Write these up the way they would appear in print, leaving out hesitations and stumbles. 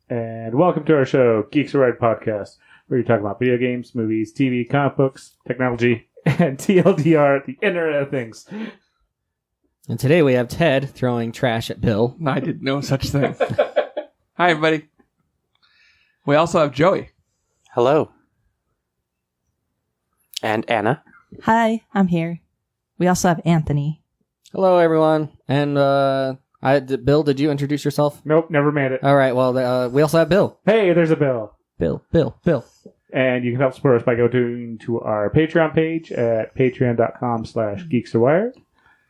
And welcome to our show, Geeks Who Ride Podcast, where we talk about video games, movies, TV, comic books, technology, and TLDR, the Internet of Things. And today we have Ted throwing trash at Bill. I did no such thing. Hi, everybody. We also have Joey. Hello. And Anna. Hi, I'm here. We also have Anthony. Hello, everyone. And Bill, did you introduce yourself? Nope, never made it. All right. Well, we also have Bill. Hey, there's a Bill. Bill. And you can help support us by going to our Patreon page at patreon.com/geeksarwired.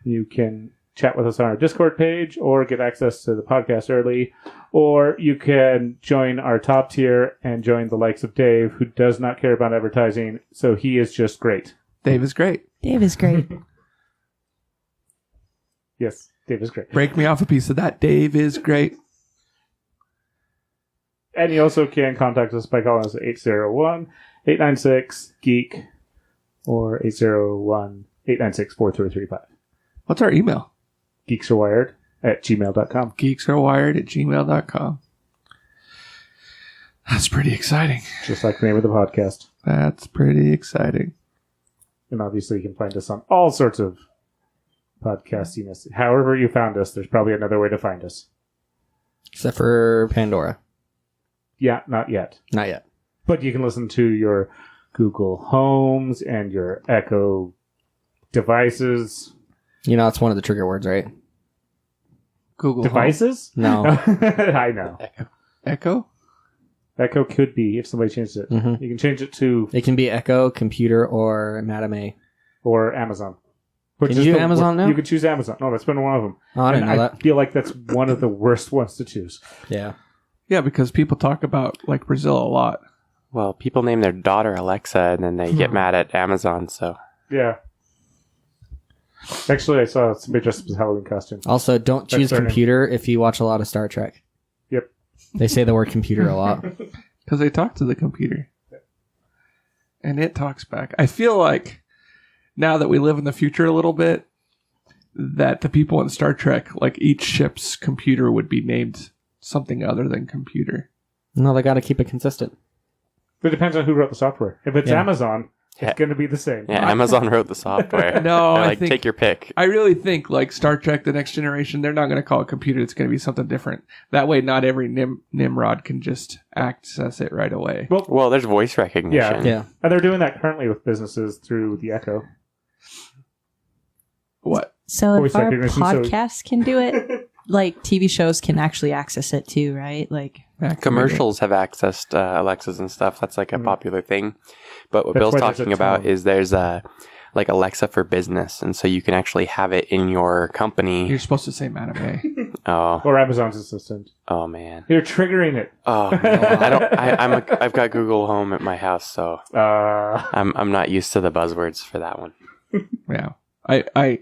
You can chat with us on our Discord page or get access to the podcast early. Or you can join our top tier and join the likes of Dave, who does not care about advertising, so he is just great. Dave is great. Dave is great. Yes, Dave is great. Break me off a piece of that. Dave is great. And you also can contact us by calling us at 801-896-GEEK or 801-896-4335. What's our email? geeksarwired@gmail.com. geeksarwired@gmail.com. That's pretty exciting. Just like the name of the podcast. That's pretty exciting. And obviously you can find us on all sorts of podcastiness. However you found us, there's probably another way to find us. Except for Pandora. Yeah, not yet. Not yet. But you can listen to your Google Homes and your Echo devices. You know, it's one of the trigger words, right? Google Devices? No. I know. Echo? Echo could be if somebody changed it. Mhm. You can change it to It can be Echo, computer, or Madame A. or Amazon. Can you do Amazon now? You could choose Amazon. No, that's been one of them. Oh, I didn't And know I that. feel like that's one of the worst ones to choose. Yeah. Yeah, because people talk about like Brazil a lot. Well, people name their daughter Alexa and then they get mad at Amazon, so. Yeah. Actually, I saw somebody dressed up as a Halloween costume. Also, don't choose That's their computer if you watch a lot of Star Trek. Yep. They say the word computer a lot. Because they talk to the computer. And it talks back. I feel like now that we live in the future a little bit, that the people in Star Trek, like each ship's computer would be named something other than computer. No, they got to keep it consistent. But it depends on who wrote the software. If it's Yeah. Amazon, Yeah. it's going to be the same. Yeah, Amazon wrote the software. No, They're I like, think- take your pick. I really think like Star Trek The Next Generation, they're not going to call it computer. It's going to be something different. That way, not every Nimrod can just access it right away. Well, there's voice recognition. Yeah. And they're doing that currently with businesses through the Echo. What? So Voice if our recognition, so- podcast can do it, like TV shows can actually access it too, right? Like, Commercials have accessed Alexas and stuff. That's like a popular thing. But what That's Bill's why there's talking a about tone. is there's like Alexa for business. And so you can actually have it in your company. You're supposed to say Madame A. Oh, Or Amazon's assistant. oh man. You're triggering it. Oh, man. I've got Google Home at my house, so I'm not used to the buzzwords for that one. Yeah. I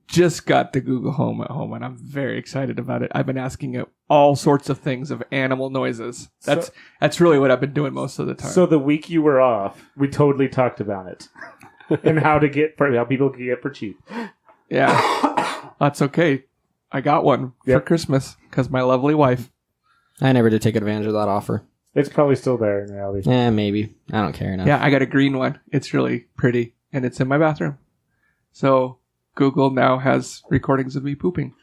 just got the Google Home at home and I'm very excited about it. I've been asking it all sorts of things of animal noises. That's really what I've been doing most of the time. So the week you were off, we totally talked about it. And how people can get for cheap. yeah. That's okay. I got one for Yep. Christmas because my lovely wife. I never did take advantage of that offer. It's probably still there in reality. Maybe. I don't care enough. Yeah, I got a green one. It's really pretty and it's in my bathroom. So Google now has recordings of me pooping.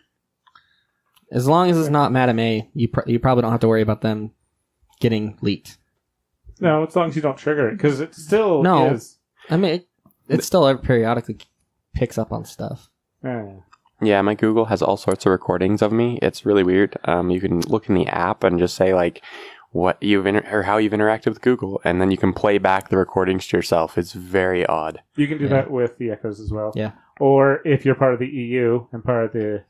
As long as it's not Madame A, you probably don't have to worry about them getting leaked. No, as long as you don't trigger it. Because it still No. is. I mean, it still periodically picks up on stuff. Yeah, my Google has all sorts of recordings of me. It's really weird. You can look in the app and just say like what you've or how you've interacted with Google, and then you can play back the recordings to yourself. It's very odd. You can do that with the Echoes as well. Yeah. Or if you're part of the EU and part of the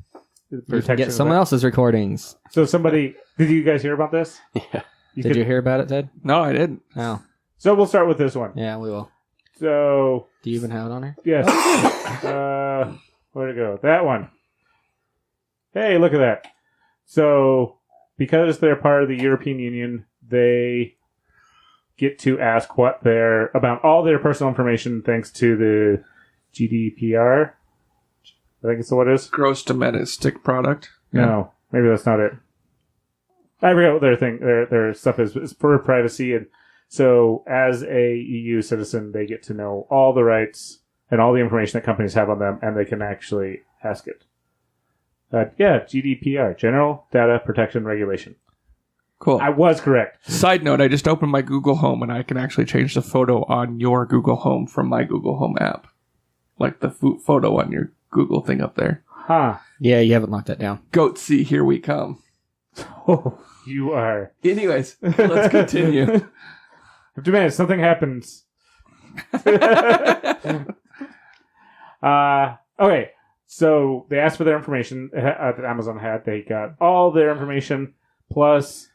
You protection. can get of someone that. else's recordings. So did you guys hear about this? Yeah. Did you hear about it, Ted? No, I didn't. Oh, So we'll start with this one. yeah, we will. So, Do you even have it on here? yes. Where'd it go? That one. Hey, look at that. So, because they're part of the European Union, they get to ask about all their personal information thanks to the GDPR. I think it's what it is. Gross domestic product. No, maybe that's not it. I forget what their stuff is. It's for privacy, and so as a EU citizen, they get to know all the rights and all the information that companies have on them, and they can actually ask it. GDPR, General Data Protection Regulation. Cool. I was correct. Side note, I just opened my Google Home and I can actually change the photo on your Google Home from my Google Home app. Like the photo on your Google thing up there. Huh. Yeah, you haven't locked that down. Goatsy, here we come. Oh, you are. Anyways, let's continue. After minutes, something happens. Okay, so they asked for their information that Amazon had. They got all their information plus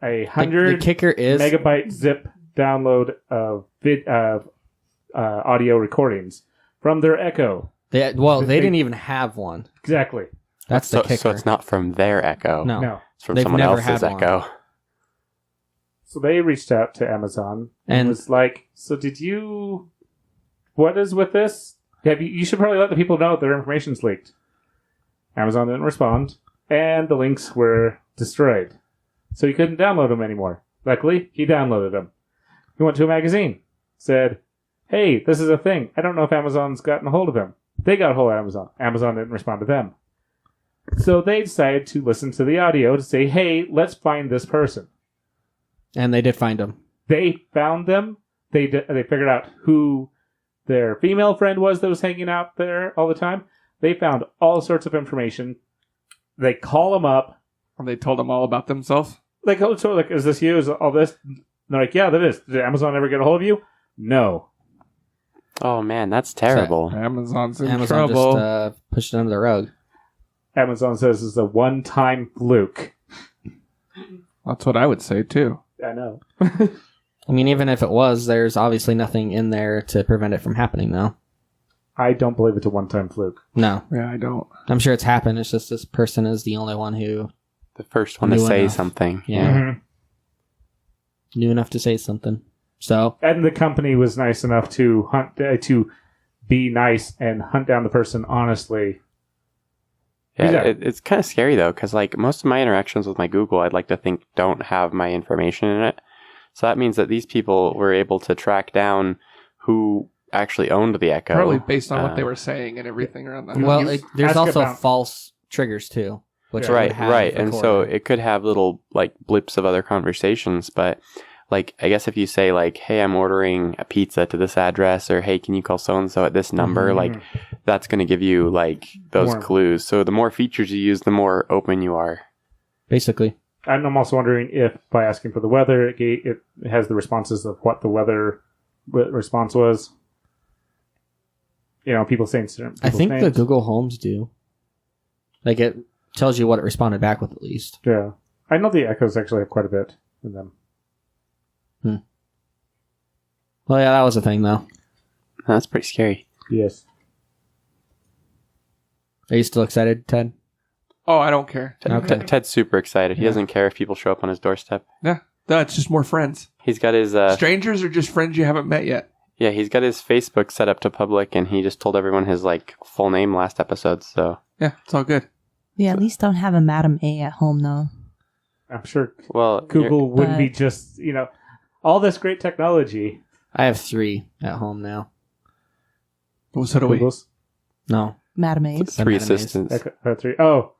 100 The kicker is megabyte zip download of audio recordings from their Echo. they didn't even have one. Exactly. That's the kicker. So it's not from their Echo. No. It's from They've someone never else's had one. Echo. So they reached out to Amazon and was like, "So did you? What is with this? You should probably let the people know their information's leaked." Amazon didn't respond, and the links were destroyed, so he couldn't download them anymore. Luckily, he downloaded them. He went to a magazine, said, "Hey, this is a thing. I don't know if Amazon's gotten a hold of him." They got a hold of Amazon. Amazon didn't respond to them. So they decided to listen to the audio to say, "Hey, let's find this person." And they did find them. They found them. They figured out who their female friend was that was hanging out there all the time. They found all sorts of information. They call them up. And they told them all about themselves. They go to like, "Is this you? Is all this?" And they're like, "Yeah, that is." Did Amazon ever get a hold of you? No. Oh man, that's terrible. Amazon's in Amazon trouble. just pushed it under the rug. Amazon says it's a one-time fluke. That's what I would say too. I know. I mean, even if it was, there's obviously nothing in there to prevent it from happening, though. I don't believe it's a one-time fluke. No. Yeah, I don't. I'm sure it's happened. It's just this person is the only one who The first one to New say enough. something. yeah, Mhm. knew enough to say something. So, And the company was nice enough to to be nice and hunt down the person honestly. Yeah, Yeah. it's kind of scary though, because like most of my interactions with my Google, I'd like to think don't have my information in it. So that means that these people were able to track down who actually owned the Echo. Probably based on what they were saying and everything around that. well, there's ask also about- false triggers, too. Which Yeah. it would Right, have right. And so recorded. it could have little like blips of other conversations, but like I guess if you say like, "Hey, I'm ordering a pizza to this address," or "Hey, can you call so and so at this number?" Mhm. Like that's going to give you like those More. clues. So the more features you use, the more open you are. Basically. And I'm also wondering if by asking for the weather, it has the responses of what the weather response was. You know, people saying certain I people's think the names. Google Homes do. Like, it tells you what it responded back with, at least. Yeah. I know the Echoes actually have quite a bit in them. Well, yeah, that was a thing, though. That's pretty scary. Yes. Are you still excited, Ted? Oh, I don't care. Okay. Ted's super excited. He Yeah. doesn't care if people show up on his doorstep. Yeah, that's just more friends. He's got his Strangers are just friends you haven't met yet. yeah, he's got his Facebook set up to public, and he just told everyone his like full name last episode. So Yeah, it's all good. We at least don't have a Madam A at home, though. I'm sure well, Google wouldn't be But- just, all this great technology. I have 3 at home now. Well, so do we. Google's No. Madam A's. three Enemies. assistants. Echo, 3. Oh,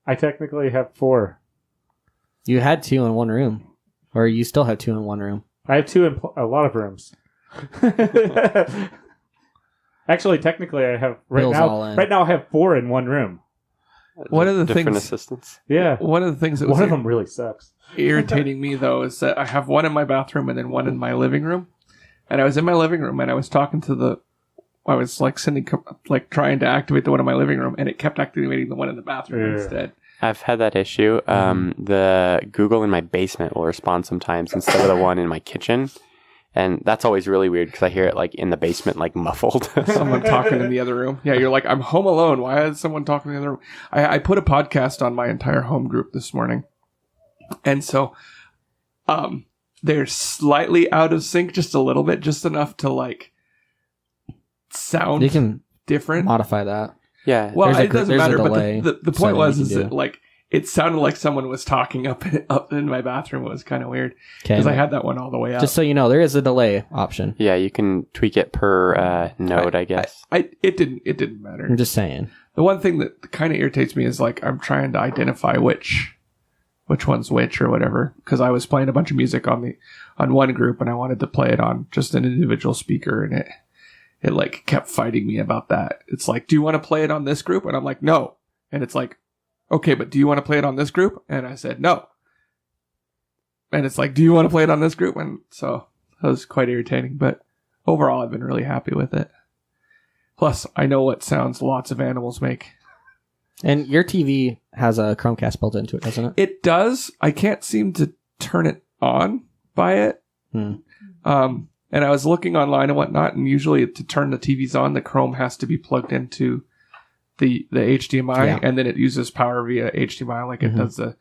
I technically have 4. You had 2 in one room. Or you still have 2 in one room. I have 2 in a lot of rooms. Actually, technically, I have Bill's all in. Right now, I have 4 in one room. One of the different things- assistants. Yeah, One of the things that was one of them really sucks. irritating me though is that I have one in my bathroom and then one in my living room. And I was in my living room and I was talking to I was like trying to activate the one in my living room and it kept activating the one in the bathroom Yeah. instead. I've had that issue. The Google in my basement will respond sometimes instead of the one in my kitchen. And that's always really weird because I hear it like in the basement, like muffled. Someone talking in the other room. Yeah, you're like, I'm home alone. Why is someone talking in the other room? I put a podcast on my entire home group this morning. And so they're slightly out of sync just a little bit, just enough to like sound You can different. modify that. Yeah. Well, There's a it doesn't there's a matter. But delay the point setting was you is can that do. like it sounded like someone was talking up in my bathroom. It was kind of weird Okay. because I had that one all the way up. Just so you know, there is a delay option. Yeah, you can tweak it per node, I guess. It didn't matter. I'm just saying. The one thing that kind of irritates me is like I'm trying to identify which one's which or whatever, because I was playing a bunch of music on one group and I wanted to play it on just an individual speaker, and it like kept fighting me about that. It's like, do you want to play it on this group? And I'm like, no. And it's like, okay, but do you want to play it on this group? And I said no. And it's like, do you want to play it on this group? And so that was quite irritating, but overall I've been really happy with it. Plus, I know what sounds lots of animals make. And your TV has a Chromecast built into it, doesn't it? It does. I can't seem to turn it on by it. And I was looking online and whatnot, and usually to turn the TVs on, the Chrome has to be plugged into the HDMI, and then it uses power via HDMI like it does the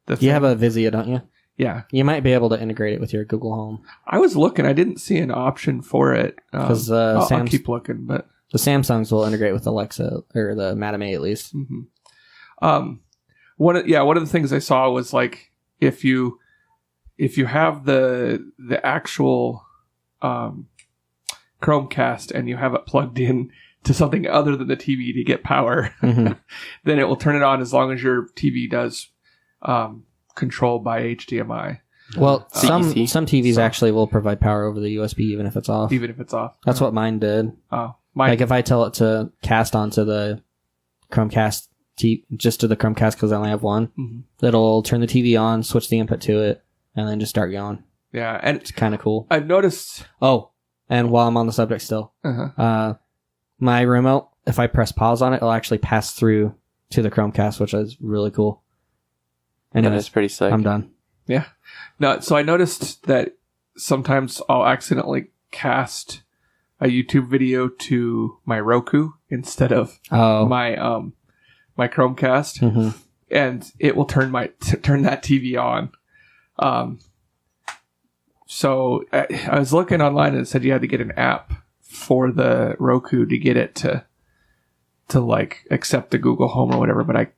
thing. You have a Vizio, don't you? Yeah. You might be able to integrate it with your Google Home. I was looking. I didn't see an option for it. Because I'll keep looking, but... The Samsungs will integrate with Alexa, or the Madame A at least. One of the things I saw was like if you have the actual Chromecast and you have it plugged in to something other than the TV to get power, then it will turn it on as long as your TV does control by HDMI. Well, some TVs actually will provide power over the USB even if it's off. Even if it's off. That's what mine did. Oh. Like if I tell it to cast onto the Chromecast, just to the Chromecast because I only have one, it'll turn the TV on, switch the input to it, and then just start going. Yeah, and it's kind of cool. I've noticed... Oh, and while I'm on the subject still, my remote, if I press pause on it, it'll actually pass through to the Chromecast, which is really cool. Anyways, that is pretty sick. I'm done. Yeah. No, so I noticed that sometimes I'll accidentally cast a YouTube video to my Roku instead of my Chromecast, and it will turn that TV on. So I was looking online and it said you had to get an app for the Roku to get it to like accept the Google Home or whatever, but I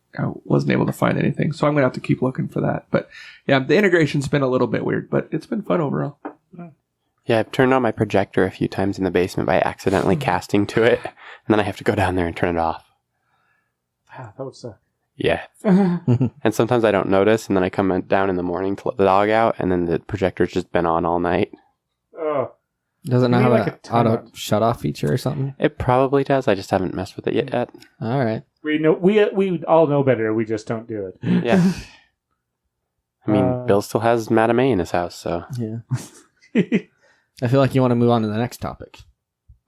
wasn't able to find anything. So I'm going to have to keep looking for that. But yeah, the integration's been a little bit weird, but it's been fun overall. Yeah, I've turned on my projector a few times in the basement by accidentally casting to it, and then I have to go down there and turn it off. Wow, that would suck. Yeah. And sometimes I don't notice, and then I come down in the morning to let the dog out, and then the projector's just been on all night. Oh. Does it not have an auto shut-off feature or something? It probably does. I just haven't messed with it yet. All right. We all know better. We just don't do it. Yeah. I mean, Bill still has Madame A in his house, so... Yeah. I feel like you want to move on to the next topic.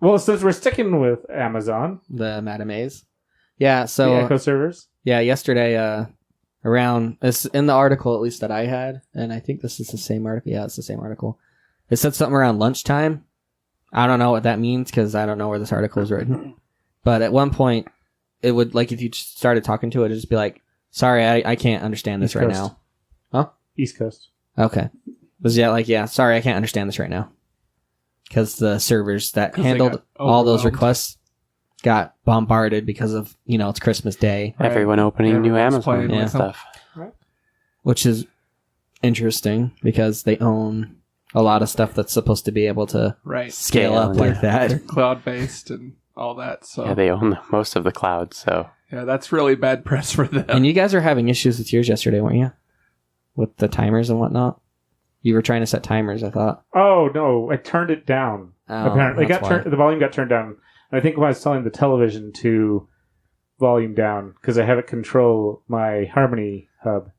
Well, since we're sticking with Amazon. The Madame A's. Yeah, so... The Echo servers. Yeah, yesterday, it's in the article at least that I had, and I think this is the same article. Yeah, it's the same article. It said something around lunchtime. I don't know what that means because I don't know where this article is written. But at one point, it would, like, if you started talking to it, it'd just be like, sorry, I can't understand this right now. Huh? East Coast. Okay. Sorry, I can't understand this right now. Because the servers that handled all those requests got bombarded because of, it's Christmas Day. Right. Everyone opening new Amazon and stuff. Right. Which is interesting because they own a lot of stuff that's supposed to be able to scale up like that. They're cloud-based and all that. So yeah, they own most of the cloud, so... Yeah, that's really bad press for them. And you guys are having issues with yours yesterday, weren't you? With the timers and whatnot? You were trying to set timers, I thought. Oh, no. I turned it down. Apparently. The volume got turned down. And I think when I was telling the television to volume down, because I have it control my Harmony hub,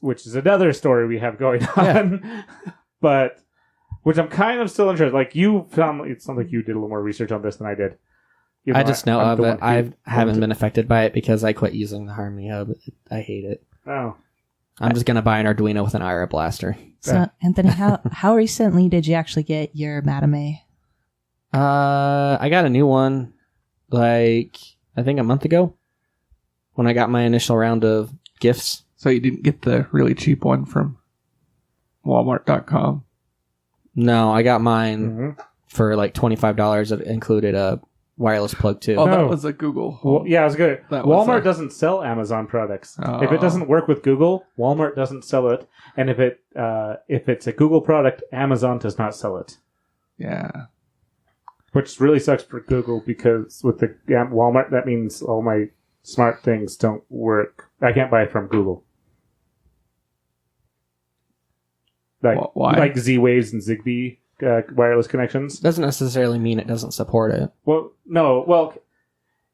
which is another story we have going on. Yeah. But, which I'm kind of still interested. Like, it sounds like you did a little more research on this than I did. I just know of it. I haven't been affected by it because I quit using the Harmony hub. I hate it. Oh. I'm just going to buy an Arduino with an IRA blaster. So, Anthony, how recently did you actually get your Madame A? I got a new one, I think a month ago, when I got my initial round of gifts. So you didn't get the really cheap one from Walmart.com? No, I got mine for like $25. It included a wireless plug too. Oh, that No. was a Google. Well, yeah, I was good. That was Walmart a- doesn't sell Amazon products. If Oh. it doesn't work with Google, Walmart doesn't sell it. And if it's a Google product, Amazon does not sell it. Yeah. Which really sucks for Google because with the Walmart, that means all my smart things don't work. I can't buy it from Google. Why? Like Z-Waves and Zigbee wireless connections. Doesn't necessarily mean it doesn't support it. Well, no. Well,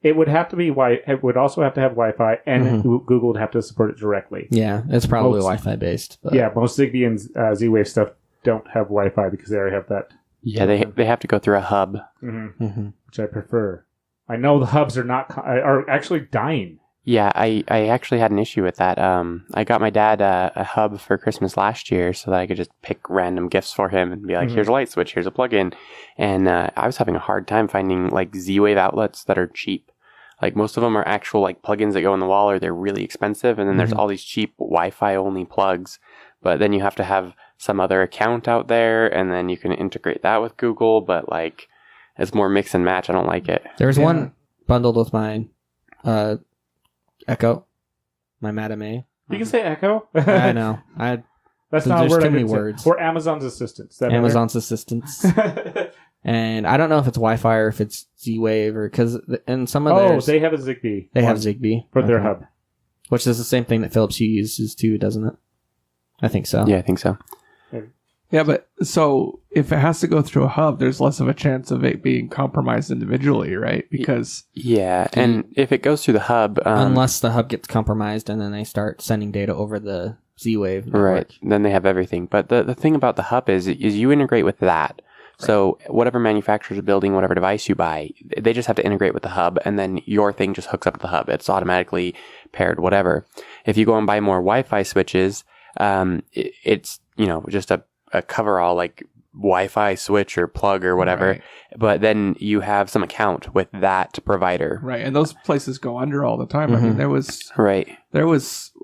it would have to be It would also have to have Wi-Fi, and Google would have to support it directly. Yeah, it's probably Most- Wi-Fi based. But Yeah, most Zigbee and Z-Wave stuff don't have Wi-Fi because they already have that, Yeah, they have to go through a hub. which I prefer. I know the hubs are actually dying. Yeah, I actually had an issue with that. I got my dad a hub for Christmas last year so that I could just pick random gifts for him and be like, here's a light switch, here's a plug-in. And I was having a hard time finding like Z-Wave outlets that are cheap. Like most of them are actual like plugins that go in the wall or they're really expensive. And then there's all these cheap Wi-Fi only plugs. But then you have to have some other account out there and then you can integrate that with Google. But like it's more mix and match. I don't like it. there's one bundled with my Echo, my Madame A. You can say Echo. I know. That's There's not a word too I many could say. words. Or Amazon's assistant. Is that Amazon's assistants. And I don't know if it's Wi-Fi or if it's Z-Wave or because in some of theirs they have a Zigbee. they have one Zigbee for their Okay. hub. which is the same thing that Philips Hue uses too, doesn't it? I think so. Yeah, I think so. Yeah, but so if it has to go through a hub, there's less of a chance of it being compromised individually, right? Because Yeah, and if it goes through the hub, Unless the hub gets compromised and then they start sending data over the Z-Wave network. right, then they have everything. But the thing about the hub is you integrate with that. So whatever manufacturer's building, whatever device you buy, they just have to integrate with the hub, and then your thing just hooks up to the hub. It's automatically paired, whatever. If you go and buy more Wi-Fi switches, it's just a coverall like Wi-Fi switch or plug or whatever. Right. But then you have some account with that provider. right, and those places go under all the time. I mean, there was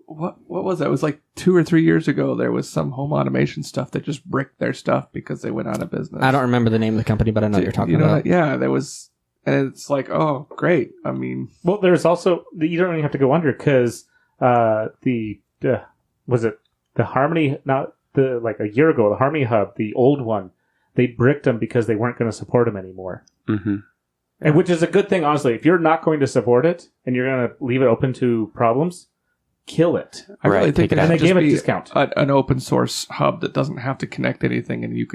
what was that? It was like 2 or 3 years ago. There was some home automation stuff that just bricked their stuff because they went out of business. I don't remember the name of the company, but I know what you're talking about. Yeah, there was, and it's like, oh, great. I mean, Well, there's also you don't even have to go under because was it the Harmony? Not the like a year ago, the Harmony Hub, the old one. They bricked them because they weren't going to support them anymore. Mm-hmm. And which is a good thing, honestly. If you're not going to support it and you're going to leave it open to problems, kill it. I really Right, think take it it out. should And they gave just a be discount. an open source hub that doesn't have to connect anything, and you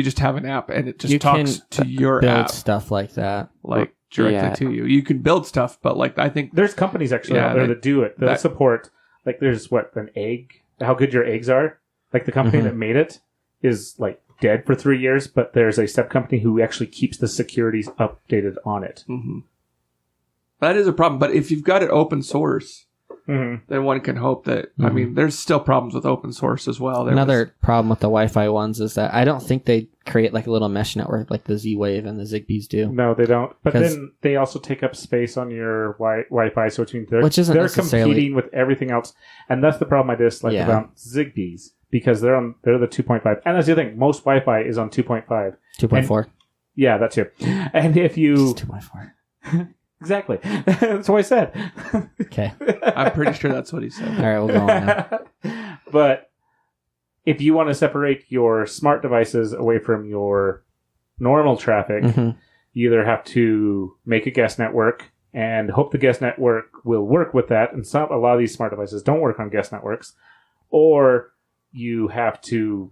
just have an app, and it just You talks can to your Build app stuff like that. like directly Yeah. to you. You can build stuff, but like I think There's companies actually Yeah, out there they- that do it. They'll that- support, like there's an egg, how good your eggs are. Like the company that made it is like dead for 3 years, but there's a sub company who actually keeps the securities updated on it. that is a problem. But if you've got it open source, Mm-hmm. then one can hope that. I mean, there's still problems with open source as well. Another problem with the Wi-Fi ones is that I don't think they create like a little mesh network like the Z-Wave and the Zigbees do. No, they don't. But 'Cause- then they also take up space on your Wi-Fi, so which means Which isn't they're necessarily- competing with everything else, and that's the problem I dislike Yeah. about Zigbees because they're the 2.5, and that's the other thing. Most Wi-Fi is on 2.5. 2.4. Yeah, that's it. And if you 2.4. exactly, that's what I said. Okay. I'm pretty sure that's what he said. All right, we'll go on now. But if you want to separate your smart devices away from your normal traffic, Mhm. you either have to make a guest network and hope the guest network will work with that. And a lot of these smart devices don't work on guest networks, or you have to,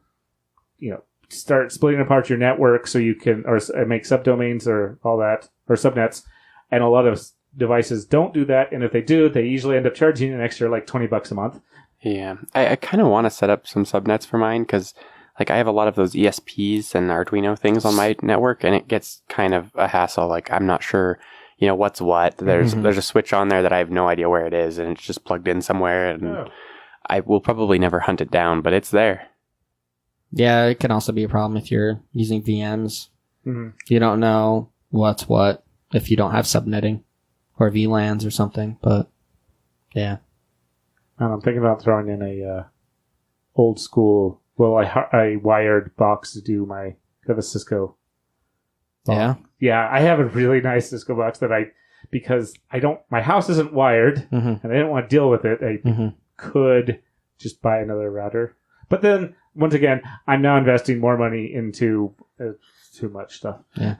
start splitting apart your network so you can, or make subdomains or all that, or subnets. And a lot of devices don't do that, and if they do, they usually end up charging an extra like $20 a month. Yeah, I kind of want to set up some subnets for mine because, like, I have a lot of those ESPs and Arduino things on my network, and it gets kind of a hassle. Like, I'm not sure, what's what. There's a switch on there that I have no idea where it is, and it's just plugged in somewhere, and I will probably never hunt it down, but it's there. Yeah, it can also be a problem if you're using VMs. Mhm. You don't know what's what if you don't have subnetting or VLANs or something, but yeah. And I'm thinking about throwing in a old school. Well, I wired box to do I have a Cisco Yeah. Yeah, I have a really nice Cisco box that because my house isn't wired Mm-hmm. and I didn't want to deal with it. I Mm-hmm. could just buy another router. But then, once again, I'm now investing more money into too much stuff. Yeah.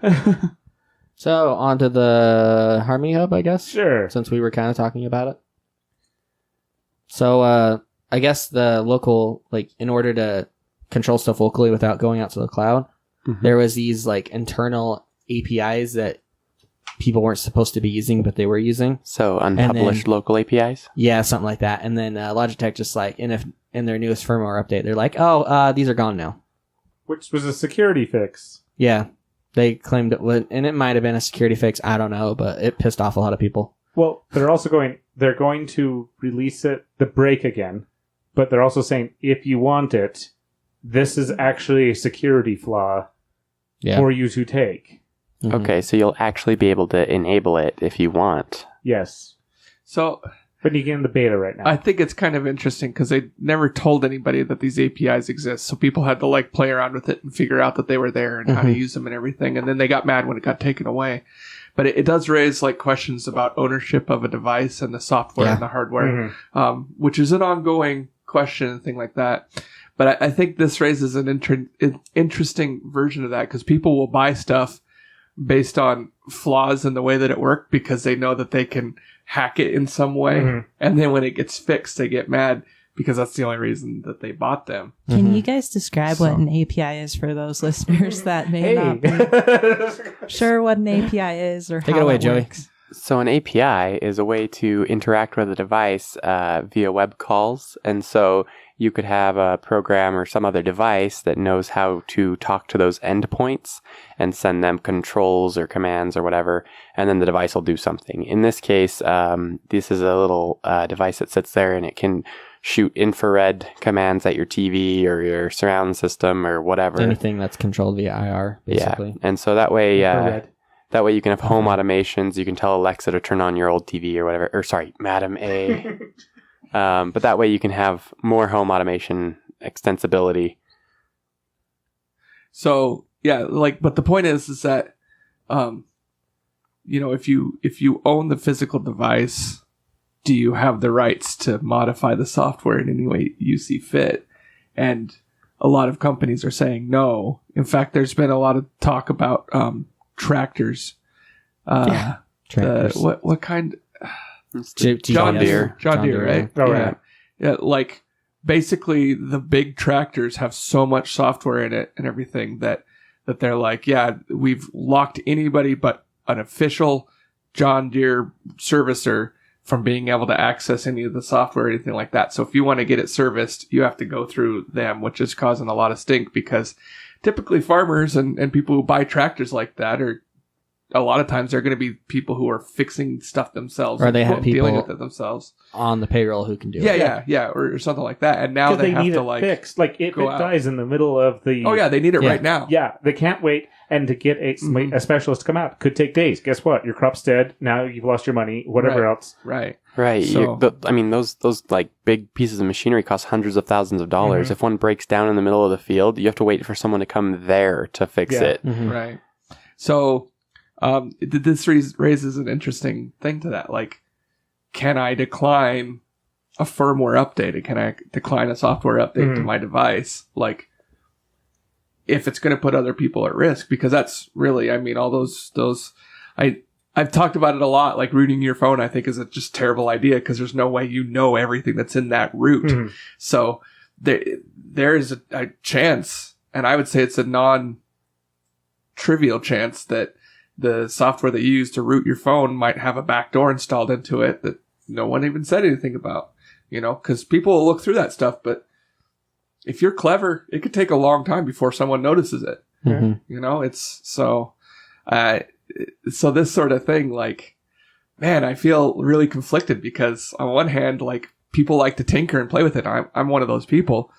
So, on to the Harmony Hub, I guess. Sure. Since we were kind of talking about it. So, I guess the local, like, in order to control stuff locally without going out to the cloud, there was these, like, internal APIs that people weren't supposed to be using, but they were using. So unpublished local APIs? Yeah, something like that. And then Logitech just, like, in their newest firmware update, they're like, these are gone now. Which was a security fix. Yeah. They claimed it would, and it might have been a security fix. I don't know, but it pissed off a lot of people. Well, they're going to release the break again, but they're also saying if you want it, this is actually a security flaw for you to take. Mm-hmm. Okay, so you'll actually be able to enable it if you want. Yes. So, but you get in the beta right now. I think it's kind of interesting because they never told anybody that these APIs exist. So people had to like play around with it and figure out that they were there and how to use them and everything. And then they got mad when it got taken away. But it does raise like questions about ownership of a device and the software and the hardware, which is an ongoing question and thing like that. But I think this raises an interesting version of that because people will buy stuff based on flaws in the way that it worked because they know that they can hack it in some way. And then when it gets fixed, they get mad because that's the only reason that they bought them. Can you guys describe what an API is for those listeners that may not be sure what an API is or Take how it away, it Joey. works? So an API is a way to interact with a device via web calls. And so you could have a program or some other device that knows how to talk to those endpoints and send them controls or commands or whatever, and then the device will do something. In this case, this is a little device that sits there and it can shoot infrared commands at your TV or your surround system or whatever. Anything that's controlled via IR, basically. Yeah. And so that way... Infrared. That way you can have home automations. You can tell Alexa to turn on your old TV or whatever. Or sorry, Madam A. But that way you can have more home automation extensibility. So yeah, but the point is that, if you own the physical device, do you have the rights to modify the software in any way you see fit? And a lot of companies are saying no. In fact, there's been a lot of talk about, tractors. Tractors. What kind? John Deere. John Deere, right? Oh, right. Yeah, like basically the big tractors have so much software in it and everything that they're like, yeah, we've locked anybody but an official John Deere servicer from being able to access any of the software or anything like that. So if you want to get it serviced, you have to go through them, which is causing a lot of stink because typically farmers and people who buy tractors like that are a lot of times they're going to be people who are fixing stuff themselves Or they have dealing people with it themselves on the payroll who can do it. yeah or something like that. And now they have need to it like fixed. Like if go it out. dies in the middle of the they need it Yeah. right now. Yeah, they can't wait, and to get a specialist to come out could take days. Guess what? Your crop's dead. Now you've lost your money. Whatever else. Right. Right. So- Those like big pieces of machinery cost hundreds of thousands of dollars. If one breaks down in the middle of the field, you have to wait for someone to come there to fix Yeah. it. Right. So, this raises an interesting thing to that. Like, can I decline a firmware update? Can I decline a software update to my device? Like, if it's going to put other people at risk, because that's really, all those, I've talked about it a lot. Like rooting your phone, I think is a just terrible idea because there's no way you know everything that's in that root. So there is a chance, and I would say it's a non-trivial chance that the software that you use to root your phone might have a backdoor installed into it that no one even said anything about, because people will look through that stuff. But if you're clever, it could take a long time before someone notices it. It's so, so this sort of thing, like, man, I feel really conflicted because on one hand, like people like to tinker and play with it. I'm one of those people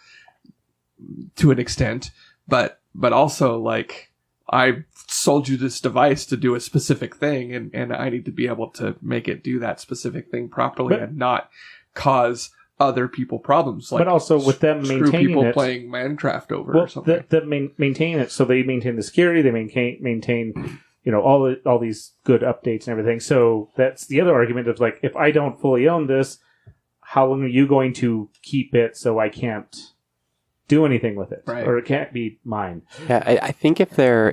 to an extent, but also like, I sold you this device to do a specific thing, and I need to be able to make it do that specific thing properly and not cause other people problems. Like but also with them screw maintaining people it, playing Minecraft over well, or something. maintain it, so they maintain the security, they maintain all these good updates and everything. So that's the other argument of like, if I don't fully own this, how long are you going to keep it so I can't do anything with it, Right. or it can't be mine? Yeah, I think if they're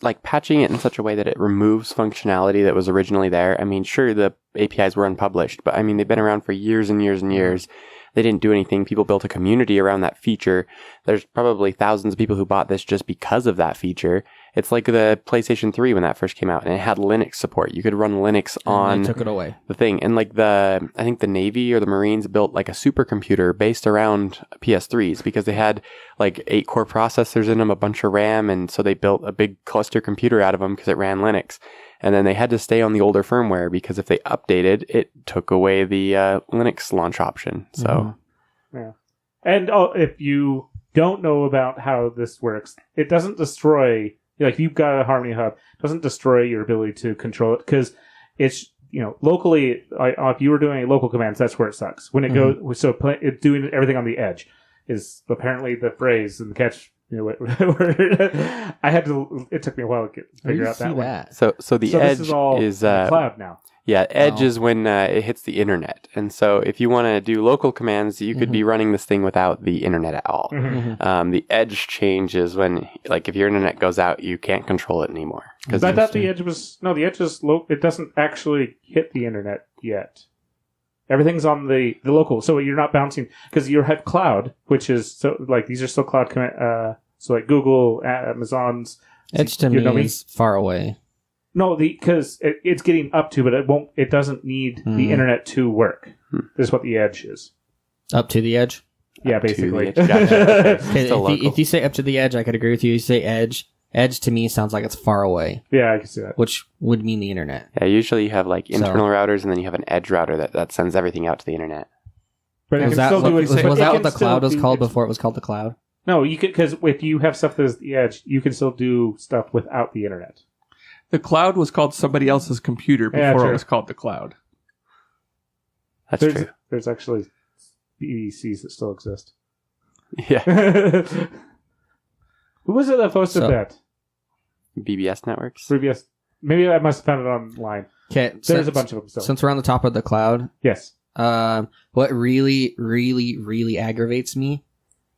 like patching it in such a way that it removes functionality that was originally there. I mean, sure, the APIs were unpublished, but I mean, they've been around for years and years and years. They didn't do anything. People built a community around that feature. There's probably thousands of people who bought this just because of that feature. It's like the PlayStation 3 when that first came out, and it had Linux support. You could run Linux on They took it away. the thing. And like I think the Navy or the Marines built like a supercomputer based around PS3s because they had like 8 core processors in them, a bunch of RAM. And so they built a big cluster computer out of them because it ran Linux. And then they had to stay on the older firmware because if they updated, it took away the Linux launch option. So, Yeah. And if you don't know about how this works, it doesn't destroy, like, you've got a Harmony Hub, it doesn't destroy your ability to control it, because it's, locally, if you were doing local commands, that's where it sucks. When it goes, so it's doing everything on the edge is apparently the phrase and the catch. I had to. It took me a while to figure out that one. so the edge this is all is in the cloud now. Yeah, edge is when it hits the internet. And so if you want to do local commands, you could be running this thing without the internet at all. The edge changes when, like, if your internet goes out, you can't control it anymore. I thought the edge was low. It doesn't actually hit the internet yet. Everything's on the local, so you're not bouncing because you have cloud, which is so like these are still cloud command. So like Google, Amazon's Edge to me is far away. No, because it's getting up to, but it won't. It doesn't need the internet to work. This is what the edge is. Up to the edge. Yeah, basically. Gotcha. If you say up to the edge, I could agree with you. You say edge. Edge to me sounds like it's far away. Yeah, I can see that. Which would mean the internet. Yeah, usually you have like internal routers, and then you have an edge router that sends everything out to the internet. But Was that what the cloud was called before it was called the cloud? No, you can, because if you have stuff that's the edge, you can still do stuff without the internet. The cloud was called somebody else's computer before it was called the cloud. That's true. There's actually BECs that still exist. Yeah. Who was it that posted that? BBS networks? Previous. Maybe I must have found it online. Okay, There's a bunch of them still. Since we're on the top of the cloud, Yes. what really, really, really aggravates me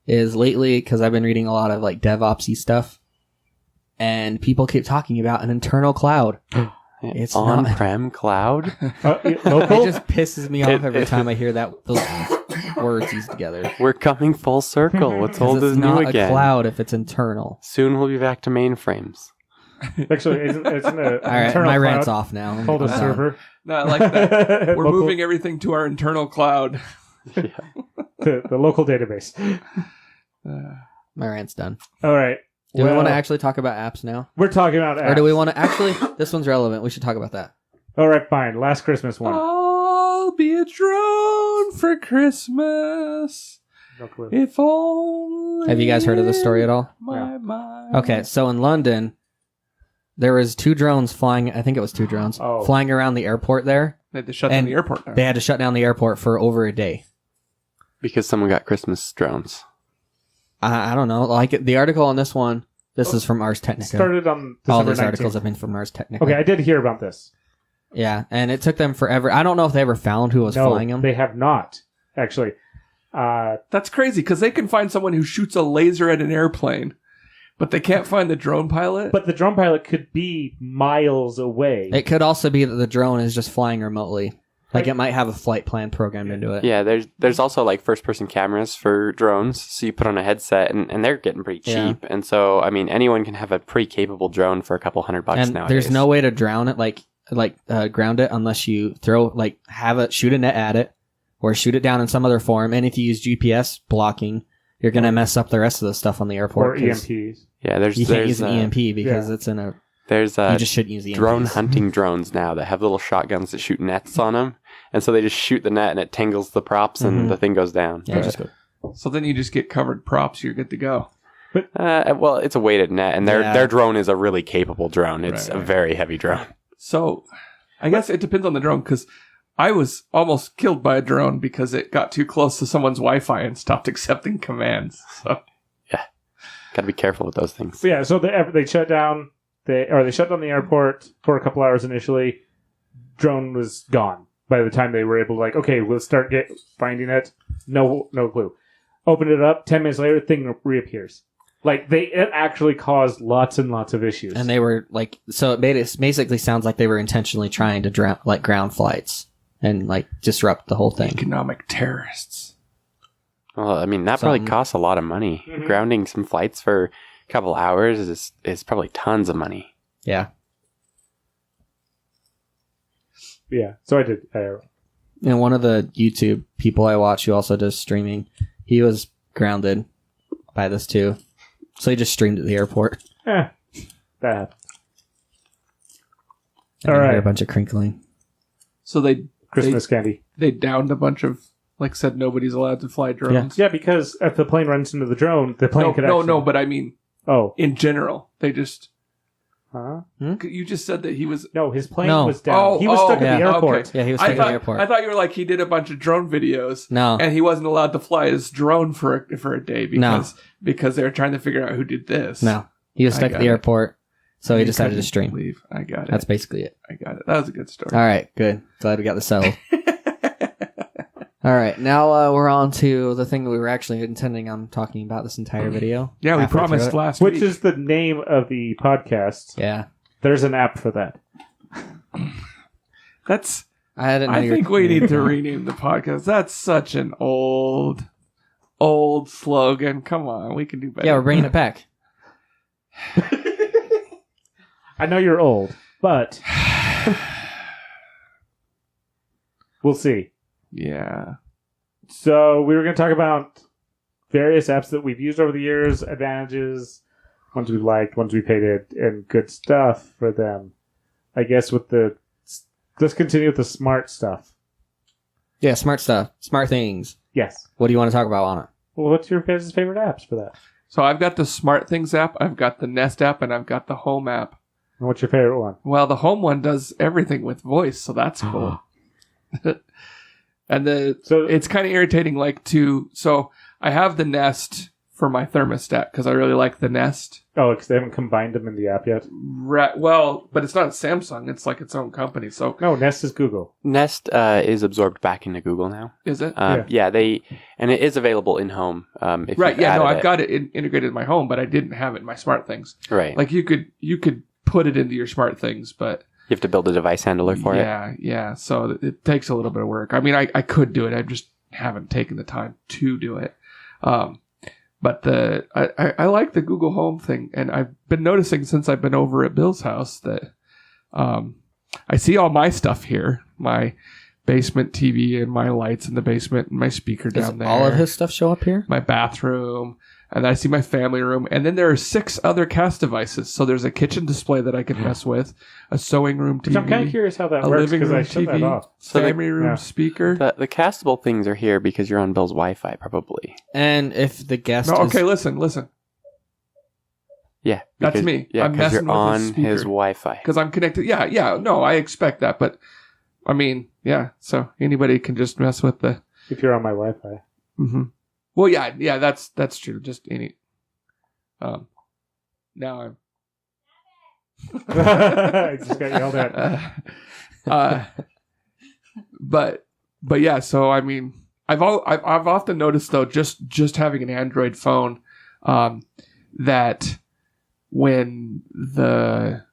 is lately, because I've been reading a lot of like DevOps-y stuff, and people keep talking about an internal cloud. It's on-prem cloud? Local? It just pisses me off every time I hear those words used together. We're coming full circle. What's old is It's new not again. a cloud if it's internal. Soon we'll be back to mainframes. Actually, isn't an All right, internal my rant's cloud off now. called a I'm done. server? No, I like that. We're Local- moving everything to our internal cloud. the local database. My rant's done. All right. Do we want to actually talk about apps now? We're talking about apps. Or do we want to actually? This one's relevant. We should talk about that. All right, fine. Last Christmas one. I'll be a drone for Christmas. No clue. If only. Have you guys heard of this story at all? My mind. Okay, so in London, there was 2 drones flying. I think it was 2 drones flying around the airport there. They had to shut down the airport now. They had to shut down the airport for over a day. Because someone got Christmas drones. I don't know. Like the article on this one. This is from Ars Technica. Started on All December these 19th. articles have been from Ars Technica. Okay, I did hear about this. Yeah, and it took them forever. I don't know if they ever found who was flying them. They have not, actually. That's crazy because they can find someone who shoots a laser at an airplane, but they can't find the drone pilot. But the drone pilot could be miles away. It could also be that the drone is just flying remotely. Like it might have a flight plan programmed into it. Yeah, there's also like first-person cameras for drones, so you put on a headset, and they're getting pretty cheap. Yeah. And so, I mean, anyone can have a pretty capable drone for a couple $100 and nowadays. There's no way to drown it, ground it, unless you shoot a net at it, or shoot it down in some other form. And if you use GPS blocking, you're going to mess up the rest of the stuff on the airport. Or EMPs. Yeah, you can't use an EMP because it's in a... There's you just shouldn't use EMPs. Drone hunting drones now that have little shotguns that shoot nets on them. And so they just shoot the net and it tangles the props and the thing goes down. Yeah, just go. So then you just get covered props. You're good to go. Well, it's a weighted net, and their drone is a really capable drone. It's a very heavy drone. So I guess it depends on the drone because I was almost killed by a drone because it got too close to someone's Wi-Fi and stopped accepting commands. So Got to be careful with those things. So, yeah, so they shut down. They shut down the airport for a couple hours initially. Drone was gone by the time they were able to, like, okay, we'll start finding it. No clue. Open it up. 10 minutes later, thing reappears. Like, it actually caused lots and lots of issues. And they were like, so it basically sounds like they were intentionally trying to ground flights and like disrupt the whole thing. Economic terrorists. Well, I mean, that probably costs a lot of money. Mm-hmm. Grounding some flights for a couple hours is probably tons of money. Yeah. Yeah, so I did. And one of the YouTube people I watch who also does streaming, he was grounded by this too. So he just streamed at the airport. That happened. And All I heard right. a bunch of crinkling. So Christmas candy. they downed a bunch of, like said, nobody's allowed to fly drones. Yeah, because if the plane runs into the drone, the plane could actually... No, but I mean, Oh. in general, they just... Huh? You just said that he was... No, his plane No. was down. He was stuck at the airport. Okay. Yeah, he was stuck at the airport. I thought you were like, he did a bunch of drone videos. No. And he wasn't allowed to fly his drone for a day because they were trying to figure out who did this. No. He was I stuck at got the it. airport, so he decided to couldn't stream. Leave. I got it. That's basically it. I got it. That was a good story. All right, good. Glad we got this settled. All right, now we're on to the thing that we were actually intending on talking about this entire video. Yeah, we Halfway promised through it. last Which week. is the name of the podcast. Yeah. There's an app for that. That's... I think we need to rename the podcast. That's such an old slogan. Come on, we can do better. Yeah, we're bringing it back. I know you're old, but we'll see. Yeah. So we were going to talk about various apps that we've used over the years, advantages, ones we liked, ones we hated, and good stuff for them. I guess let's continue with the smart stuff. Yeah, smart stuff. Smart things. Yes. What do you want to talk about on it? Well, what's your guys' favorite apps for that? So I've got the SmartThings app, I've got the Nest app, and I've got the Home app. And what's your favorite one? Well, the Home one does everything with voice, so that's cool. And it's kind of irritating, so I have the Nest for my thermostat because I really like the Nest. Oh, because they haven't combined them in the app yet? Well, but it's not Samsung, it's like its own company, so... No, Nest is Google. Nest is absorbed back into Google now. Is it? Yeah, and it is available in Home. If Right, you've yeah, no, added I've got it integrated in my Home, but I didn't have it in my SmartThings. Right. Like, you could put it into your SmartThings, but... You have to build a device handler for it. Yeah. So it takes a little bit of work. I mean, I could do it. I just haven't taken the time to do it. But I like the Google Home thing, and I've been noticing since I've been over at Bill's house that I see all my stuff here, my basement TV and my lights in the basement and my speaker down there. All of his stuff show up here? My bathroom. And I see my family room. And then there are 6 other cast devices. So there's a kitchen display that I can mess with, a sewing room TV. Which I'm kind of curious how that a works living because room I shut that TV, off. So family room speaker. The castable things are here because you're on Bill's Wi-Fi, probably. And if the guest No, is... okay, listen. Yeah. That's because- me. Yeah, I'm because messing you're with on his speaker. his Wi-Fi. Because I'm connected. Yeah. No, I expect that. But, I mean, yeah. So anybody can just mess with the... If you're on my Wi-Fi. Mm-hmm. Well, yeah, that's true. Just any... now I'm... I just got yelled at. But yeah, so I mean, I've often noticed though, just having an Android phone, that when the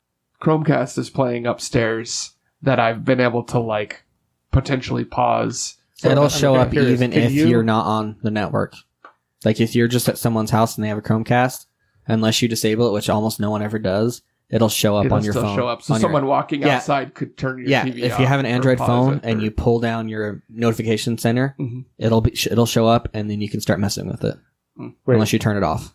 Chromecast is playing upstairs, that I've been able to like potentially pause. It'll show up curious, even can if you- you're not on the network. Like if you're just at someone's house and they have a Chromecast, unless you disable it, which almost no one ever does, it'll show up It'll on your still phone. show up. So on your- someone walking Yeah. outside could turn your Yeah, TV if off you have an or Android pause phone it, and or- you pull down your notification center, Mhm. it'll show up and then you can start messing with it. Wait, Unless you turn it off.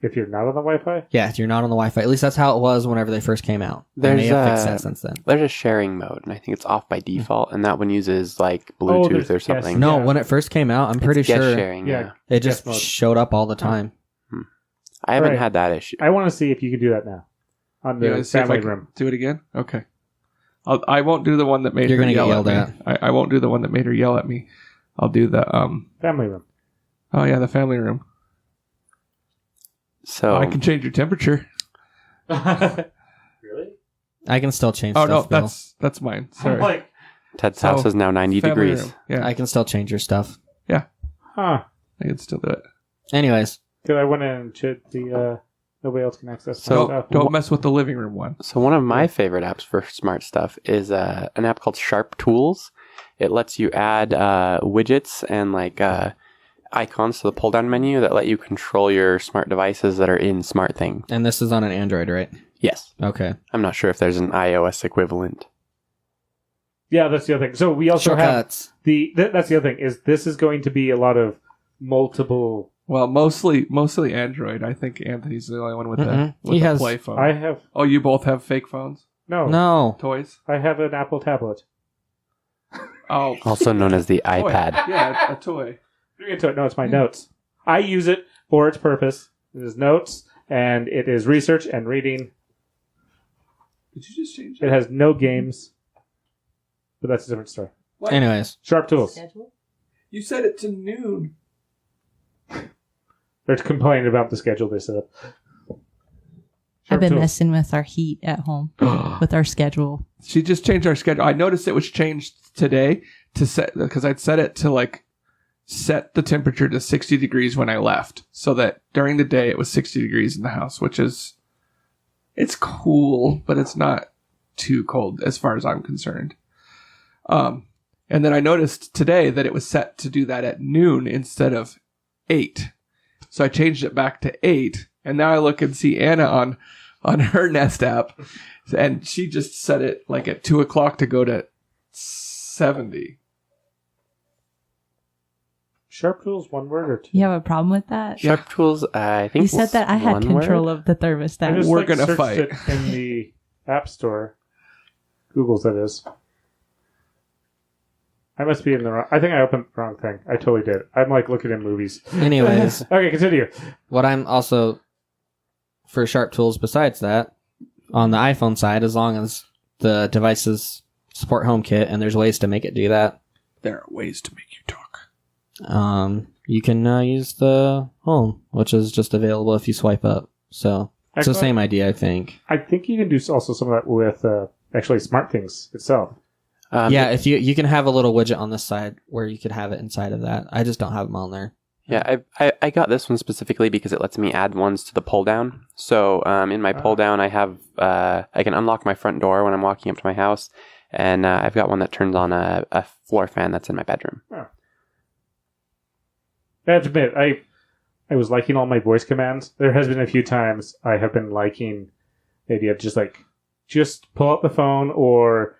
if you're not on the Wi-Fi? Yeah, if you're not on the Wi-Fi. At least that's how it was whenever they first came out. They may There's have fixed that since then. There's a sharing mode, and I think it's off by default, and that one uses like Bluetooth there's or guest- something. No, Yeah. when it first came out, I'm It's pretty guest sure sharing. Yeah. it just guest mode. showed up all the time. I haven't Right. had that issue. I want to see if you can do that now on You the wanna see if I family can room. Do it again? Okay. I won't do the one that made You're her gonna get yell yelled at me. I won't do the one that made her yell at me. I'll do the Family room. Oh yeah, the family room. So I can change your temperature. Really? I can still change Oh stuff, no, Bill. that's mine. I'm Sorry. like, Ted's So, house is now 90 Family degrees. room. Yeah, I can still change your stuff. huh. I can still do it. Anyways, Because I went in and checked the nobody else can access my So, stuff. Don't mess with the living room one. So one of my favorite apps for smart stuff is an app called Sharptools. It lets you add widgets and like icons to the pull-down menu that let you control your smart devices that are in SmartThings. and this is on an Android, right? Yes. Okay. I'm not sure if there's an iOS equivalent. Yeah, that's the other thing. So we also have Shortcuts. that's the other thing is this is going to be a lot of multiple. Well, mostly Android. I think Anthony's the only one with Mm-mm. the He has- play phone. I have Oh, you both have fake phones, No. toys. I have an Apple tablet. Oh, Also known as the toy. iPad. Yeah, a toy. No, it's my notes. I use it for its purpose. It is notes, and it is research and reading. Did you just change It has no games, but that's a different story. What? Anyways, Sharp tools. You said it to noon. They're complaining about the schedule they set up. I've been Sharp tools. messing with our heat at home, with our schedule. She just changed our schedule. I noticed it was changed today to set because I'd set it to like set the temperature to 60 degrees when I left, so that during the day it was 60 degrees in the house, which is it's cool, but it's not too cold as far as I'm concerned. And then I noticed today that it was set to do that at noon instead of 8. So I changed it back to 8, and now I look and see Anna on her Nest app, and she just set it like at 2 o'clock to go to 70. Sharp tools, one word or two. You have a problem with that? Sharptools, I think You said that I had one control word. of the I thermostat. just We're gonna searched fight. it in the App Store. Google's that is. I must be in the wrong. I think I opened the wrong thing. I totally did. I'm like looking at movies. anyways, Okay, continue. what I'm also for Sharp Tools besides that, on the iPhone side, as long as the devices support HomeKit and there's ways to make it do that, There are ways to make you talk. you can use the home, which is just available if you swipe up. So it's the Excellent. same idea, I think. I think you can do also some of that with actually SmartThings itself. Yeah, if you can have a little widget on this side where you could have it inside of that. I just don't have them on there. Yeah, I got this one specifically because it lets me add ones to the pull down. So in my pull down, I have I can unlock my front door when I'm walking up to my house, and I've got one that turns on a floor fan that's in my bedroom. I have to admit, I was liking all my voice commands. There has been a few times I have been liking the idea of just pull out the phone, or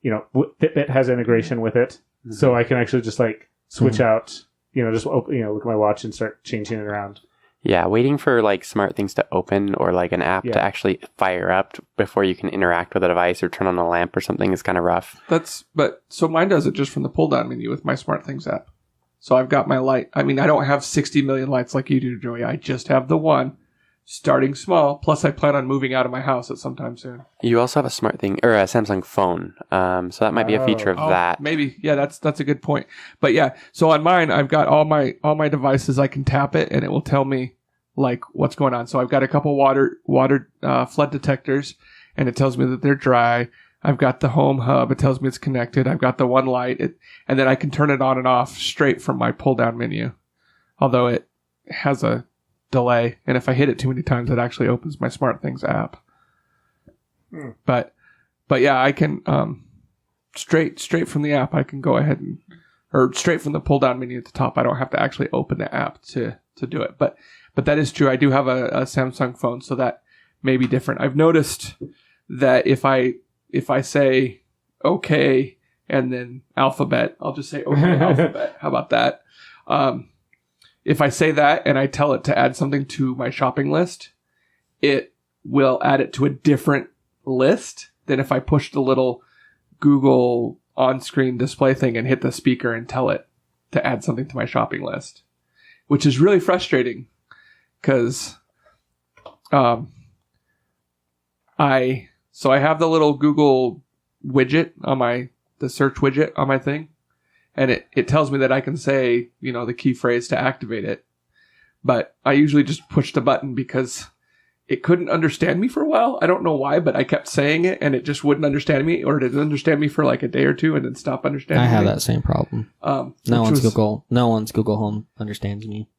Fitbit has integration with it, so I can actually just like switch out. Just look at my watch and start changing it around. Yeah, waiting for like SmartThings to open or like an app to actually fire up before you can interact with a device or turn on a lamp or something is kind of rough. So mine does it just from the pull down menu with my SmartThings app. So I've got my light. I mean, I don't have 60 million lights like you do, Joey. I just have the one, starting small. Plus, I plan on moving out of my house at some time soon. You also have a SmartThing or a Samsung phone, so that might be a feature of that. Maybe, yeah, that's a good point. But yeah, so on mine, I've got all my devices. I can tap it, and it will tell me like what's going on. So I've got a couple water flood detectors, and it tells me that they're dry. I've got the home hub. It tells me it's connected. I've got the one light, and then I can turn it on and off straight from my pull down menu. Although it has a delay, and if I hit it too many times, it actually opens my SmartThings app. But yeah, I can straight from the app. I can go ahead or straight from the pull down menu at the top. I don't have to actually open the app to do it. But that is true. I do have a Samsung phone, so that may be different. I've noticed that if I say okay and then alphabet, I'll just say okay alphabet. How about that? If I say that and I tell it to add something to my shopping list, it will add it to a different list than if I push the little Google on-screen display thing and hit the speaker and tell it to add something to my shopping list, which is really frustrating because I have the little Google widget on the search widget on my thing. And it tells me that I can say, the key phrase to activate it. But I usually just push the button because it couldn't understand me for a while. I don't know why, but I kept saying it and it just wouldn't understand me, or it didn't understand me for like a day or two and then stop understanding me. I have that same problem. No one's Google Home understands me.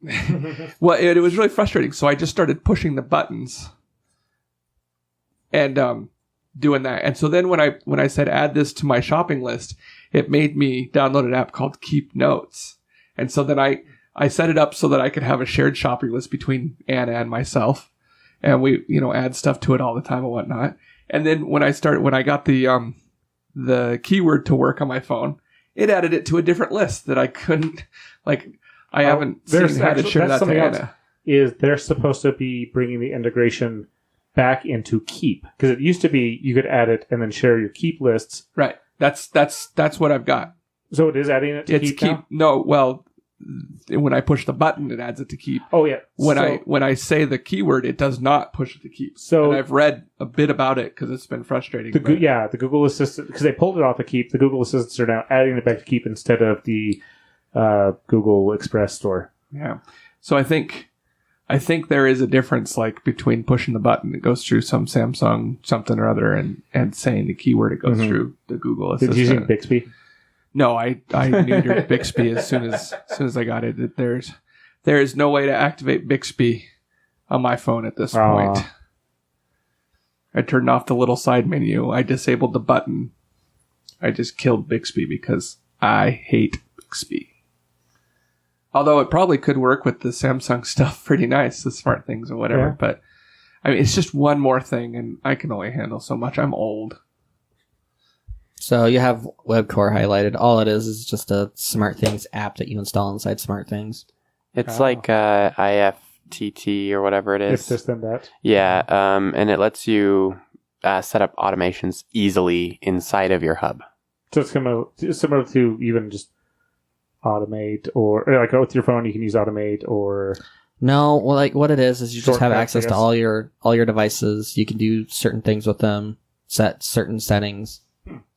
Well, it was really frustrating. So I just started pushing the buttons and doing that. And so then when I said add this to my shopping list, it made me download an app called Keep Notes. And so then I set it up so that I could have a shared shopping list between Anna and myself. And we, add stuff to it all the time and whatnot. And then when I got the keyword to work on my phone, it added it to a different list that I couldn't, I haven't seen how to share that to Anna. Is they're supposed to be bringing the integration back into Keep. Because it used to be you could add it and then share your Keep lists. Right. That's what I've got. So it is adding it to Keep now? No, well, when I push the button, it adds it to Keep. Oh yeah. When I say the keyword, it does not push it to Keep. So and I've read a bit about it because it's been frustrating. The Google Assistant, because they pulled it off of Keep. The Google Assistants are now adding it back to Keep instead of the Google Express store. Yeah. So I think there is a difference, between pushing the button, it goes through some Samsung something or other, and saying the keyword, it goes through the Google Assistant. Did you use Bixby? No, I neutered Bixby as soon as I got it. There is no way to activate Bixby on my phone at this point. I turned off the little side menu. I disabled the button. I just killed Bixby because I hate Bixby. Although it probably could work with the Samsung stuff pretty nice, the SmartThings or whatever. Yeah. But I mean, it's just one more thing, and I can only handle so much. I'm old. So you have WebCore highlighted. All it is just a SmartThings app that you install inside SmartThings. It's like IFTT or whatever it is. If this then that. Yeah, and it lets you set up automations easily inside of your hub. So it's similar to even just Automate, or with your phone you can use Automate or... No, well, what it is you just have access to all your devices. You can do certain things with them, set certain settings.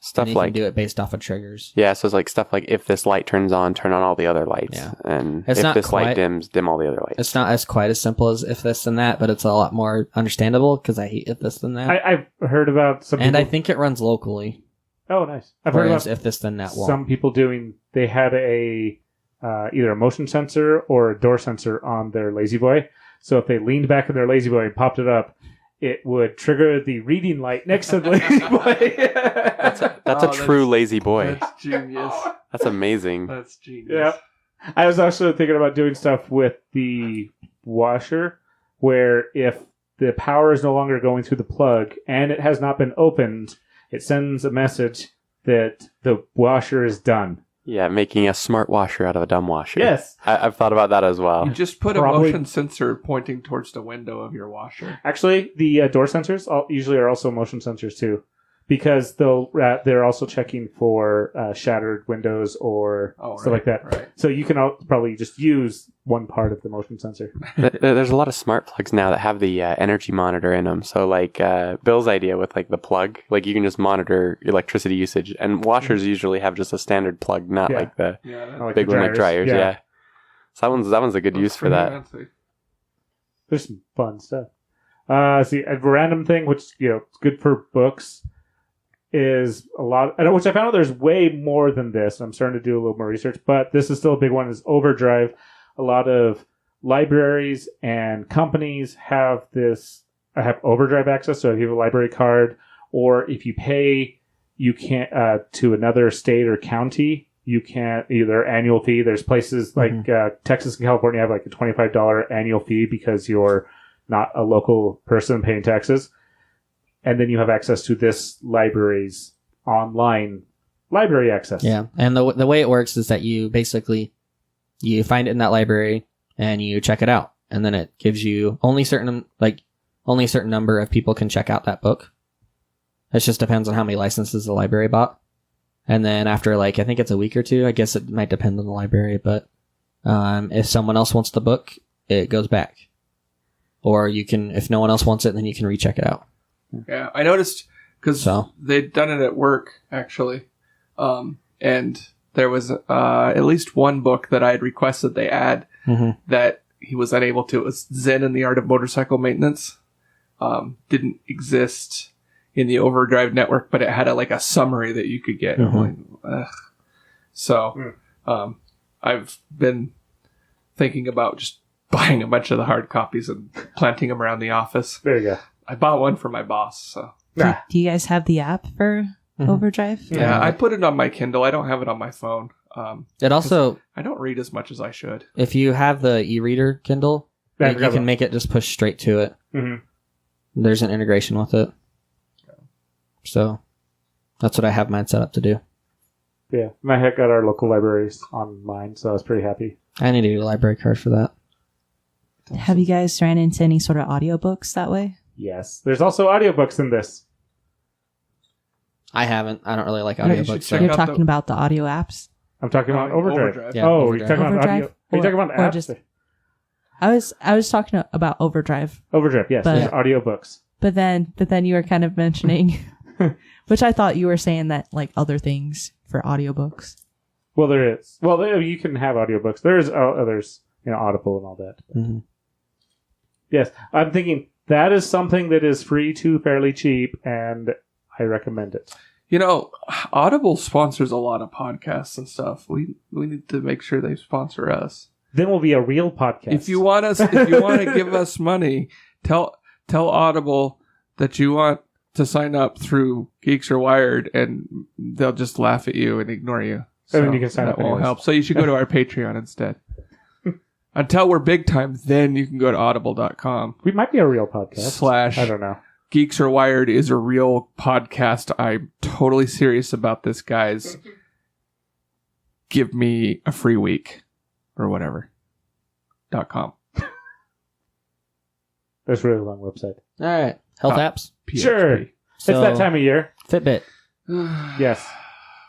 Stuff you can do it based off of triggers. Yeah, so it's stuff like if this light turns on, turn on all the other lights. Yeah. And if this light dims, dim all the other lights. It's not quite as simple as if this then that, but it's a lot more understandable because I hate if this then that. I've heard about some people... And I think it runs locally. Oh, nice. I've heard about if this then that won't. Some people they had either a motion sensor or a door sensor on their Lazy Boy. So if they leaned back in their Lazy Boy and popped it up, it would trigger the reading light next to the Lazy Boy. That's a true Lazy Boy. That's genius. That's amazing. That's genius. Yeah. I was also thinking about doing stuff with the washer, where if the power is no longer going through the plug and it has not been opened, it sends a message that the washer is done. Yeah, making a smart washer out of a dumb washer. Yes. I've thought about that as well. You just put a motion sensor pointing towards the window of your washer. Actually, the door sensors usually are also motion sensors too, because they're also checking for shattered windows or stuff like that. Right. So you can probably just use one part of the motion sensor. There's a lot of smart plugs now that have the energy monitor in them. So Bill's idea with the plug, you can just monitor electricity usage. And washers usually have just a standard plug, not the big one like dryers. Yeah. So that one's a good use for that. Fancy. There's some fun stuff. See, a random thing, which is good for books, is a lot, which I found out there's way more than this. I'm starting to do a little more research, but this is still a big one, is OverDrive. A lot of libraries and companies have OverDrive access. So if you have a library card, or if you pay, you can't to another state or county, you can't either annual fee. There's places like Texas and California have a $25 annual fee because you're not a local person paying taxes. And then you have access to this library's online library access. Yeah, and the way it works is that you find it in that library and you check it out, and then it gives you only a certain number of people can check out that book. It just depends on how many licenses the library bought. And then after I think it's a week or two, I guess it might depend on the library, but if someone else wants the book, it goes back. Or if no one else wants it, then you can recheck it out. Yeah, I noticed because So. they'd done it at work, actually. And there was at least one book that I had requested they add that he was unable to. It was Zen and the Art of Motorcycle Maintenance. Didn't exist in the OverDrive network, but it had a summary that you could get. I'm like, ugh. So I've been thinking about just buying a bunch of the hard copies and planting them around the office. There you go. I bought one for my boss. So Nah. Do you guys have the app for OverDrive? yeah, I put it on my Kindle. I don't have it on my phone. It also, I don't read as much as I should. if you have the e-reader Kindle, Yeah, you can make it just push straight to it. There's an integration with it. So that's what I have mine set up to do. Yeah. My heck got our local libraries on mine, so I was pretty happy. I need to get a library card for that. Have you guys ran into any sort of audiobooks that way? Yes. There's also audiobooks in this. I haven't. I don't really like Yeah, you should audiobooks. check So. You're out talking about the audio apps? I'm talking about OverDrive. Yeah, oh, OverDrive. you're talking about OverDrive? audio. Are you talking about Or apps? just- I was talking about OverDrive, OverDrive, yes. But- There's audiobooks. but then you were kind of mentioning, which I thought you were saying that other things for audiobooks. Well, there is. Well, you can have audiobooks. There's others, Audible and all that. Mhm. Yes, I'm thinking that is something that is free to fairly cheap, and I recommend it. Audible sponsors a lot of podcasts and stuff. We need to make sure they sponsor us. Then we'll be a real podcast. If you want to give us money, tell Audible that you want to sign up through Geeks or Wired, and they'll just laugh at you and ignore you. And then you can sign up That won't anyways. help. So you should go to our Patreon instead. Until we're big time, then you can go to audible.com. We might be a real podcast. I don't know. Geeks or Wired is a real podcast. I'm totally serious about this, guys. Give me a free week or whatever. .com. That's a really long website. All right. Health apps. PHP. Sure. So, It's that time of year. Fitbit. Yes.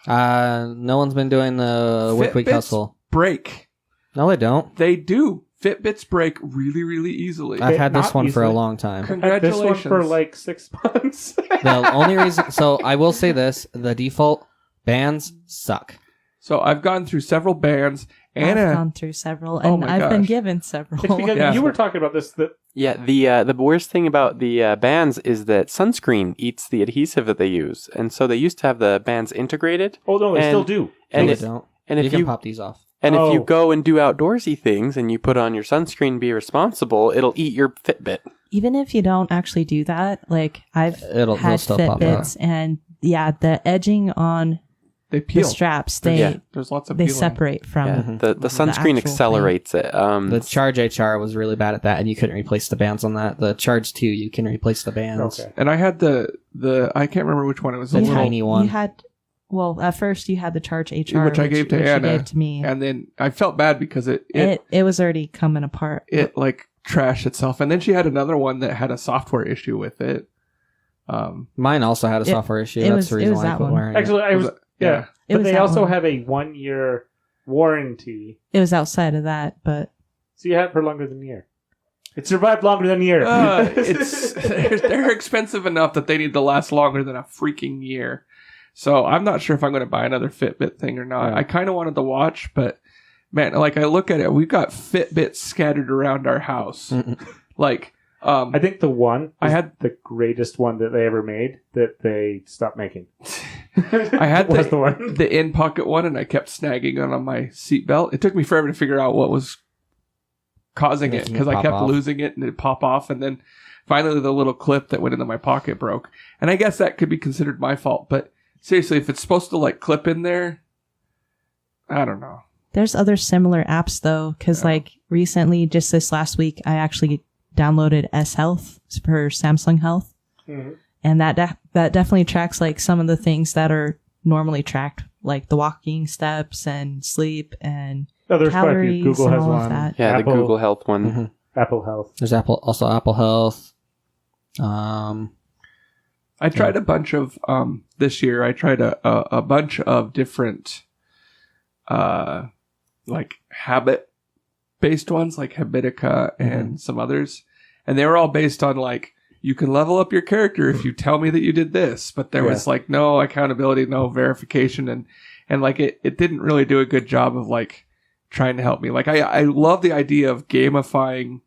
No one's been doing the Work Week Fitbits Hustle. break. No, they don't. They do. Fitbits break really, really easily. I've had this Not one for a easily. long time. I had this one Congratulations. for 6 months. The only reason, so I will say this: the default bands suck. So I've gone through several bands. I've Anna, gone through several, Oh and my I've been gosh. given several. It's because Yeah. you were talking about this. Yeah, the worst thing about the bands is that sunscreen eats the adhesive that they use, and so they used to have the bands integrated. Oh, no, they And- still do. And No, if, they don't. and You if can you pop these off. and if you Oh. go and do outdoorsy things and you put on your sunscreen, be responsible, it'll eat your Fitbit. Even if you don't actually do that, I've They'll had still pop Fitbits, and the edging on they the peel. straps, Yeah. There's lots of they peeling. separate from. Yeah, the sunscreen actual accelerates it. The Charge HR was really bad at that, and you couldn't replace the bands on that. The Charge 2, you can replace the bands. Okay. And I had the I can't remember which one it was. The The little, tiny one. You had, at first you had the Charge HR, Which I gave to which Anna, you gave to me. and then I felt bad because it It was already coming apart. trashed itself. And then she had another one that had a software issue with it. Mine also had a software issue. it That's was- the it reason was why I that quit one. wearing it. Actually, I was. Yeah. It But was they that also one. have a 1-year warranty. It was outside of that, but So you had it for longer than a year. It survived longer than a year. They're expensive enough that they need to last longer than a freaking year. So I'm not sure if I'm going to buy another Fitbit thing or not. Yeah. I kind of wanted to watch, but man, I look at it, we've got Fitbits scattered around our house. I think the one I is had- the greatest one that they ever made that they stopped making. I had was the one. the in pocket one, and I kept snagging it on my seatbelt. It took me forever to figure out what was causing it Making it because I pop kept off. losing it and it'd pop off, and then finally the little clip that went into my pocket broke. And I guess that could be considered my fault, but seriously, if it's supposed to clip in there, I don't know. there's other similar apps though, because recently, just this last week, I actually downloaded S Health for Samsung Health, and that definitely tracks some of the things that are normally tracked, like the walking steps and sleep and Oh, there's quite a calories few. Google and has all of one. that. Yeah, Apple- the Google Health one. Mhm. Apple Health. There's also Apple Health. I tried a bunch of this year. I tried a bunch of different habit based ones, like Habitica and some others, and they were all based on you can level up your character if you tell me that you did this. But there was like no accountability, no verification, and like it didn't really do a good job of like trying to help me. Like I love the idea of gamifying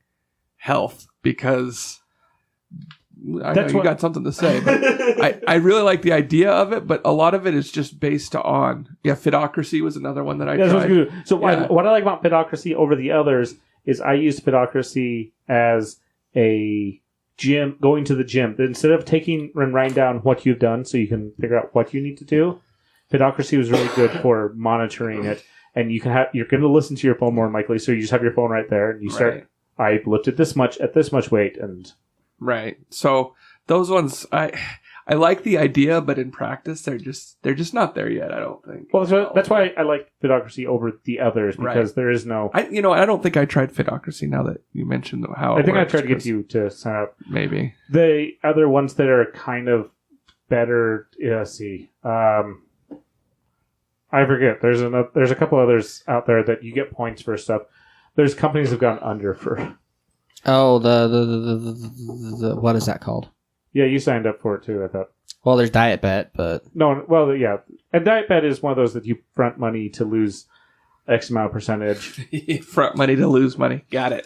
health because I know you got something to say, but I really like the idea of it, but a lot of it is just based on Fitocracy was another one that I tried. So what I like about Fitocracy over the others is I used Fitocracy as a gym, going to the gym. Instead of taking and writing down what you've done so you can figure out what you need to do, Fitocracy was really good for monitoring it. And you're going to listen to your phone more than likely, so you just have your phone right there and you start, I lifted this much at this much weight. And right. So those ones, I like the idea, but in practice, they're just not there yet, I don't think. Well, so that's why I like Fitocracy over the others, because there is no... I don't think I tried Fitocracy now that you mentioned how it works. I think I tried to get you to sign up. Maybe. The other ones that are kind of better, let's see. I forget. There's a couple others out there that you get points for stuff. There's companies that have gone under for... Oh, the what is that called? Yeah, you signed up for it too, I thought. Well, there's Dietbet, but... No, well, yeah. And Dietbet is one of those that you front money to lose X amount of percentage. Front money to lose money. Got it.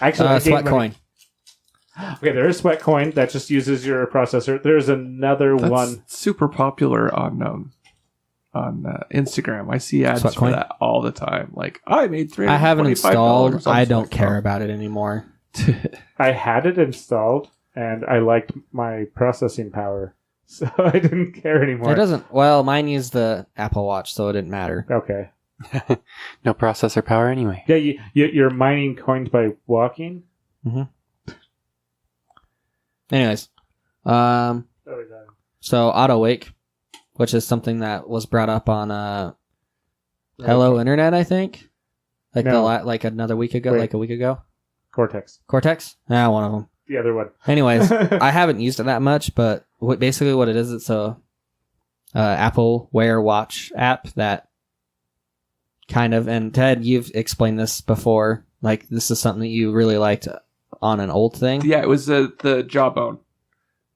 Actually, Sweatcoin. Okay, there is Sweatcoin. That just uses your processor. There's another one. Super popular on Instagram. I see ads for that all the time. Like, I made $325. I haven't installed. I don't care about it anymore. I had it installed, and I liked my processing power, so I didn't care anymore. It doesn't. Well, mine used the Apple Watch, so it didn't matter. Okay. No processor power anyway. Yeah, you're mining coins by walking. Mm-hmm. Anyways, so AutoWake, which is something that was brought up on Hello Internet, I think, like another week ago, like a week ago. Cortex. One of them. The other one. Anyways, I haven't used it that much, but basically what it is, it's a Apple Wear Watch app that kind of, and Ted, you've explained this before, like this is something that you really liked on an old thing. Yeah, it was the Jawbone.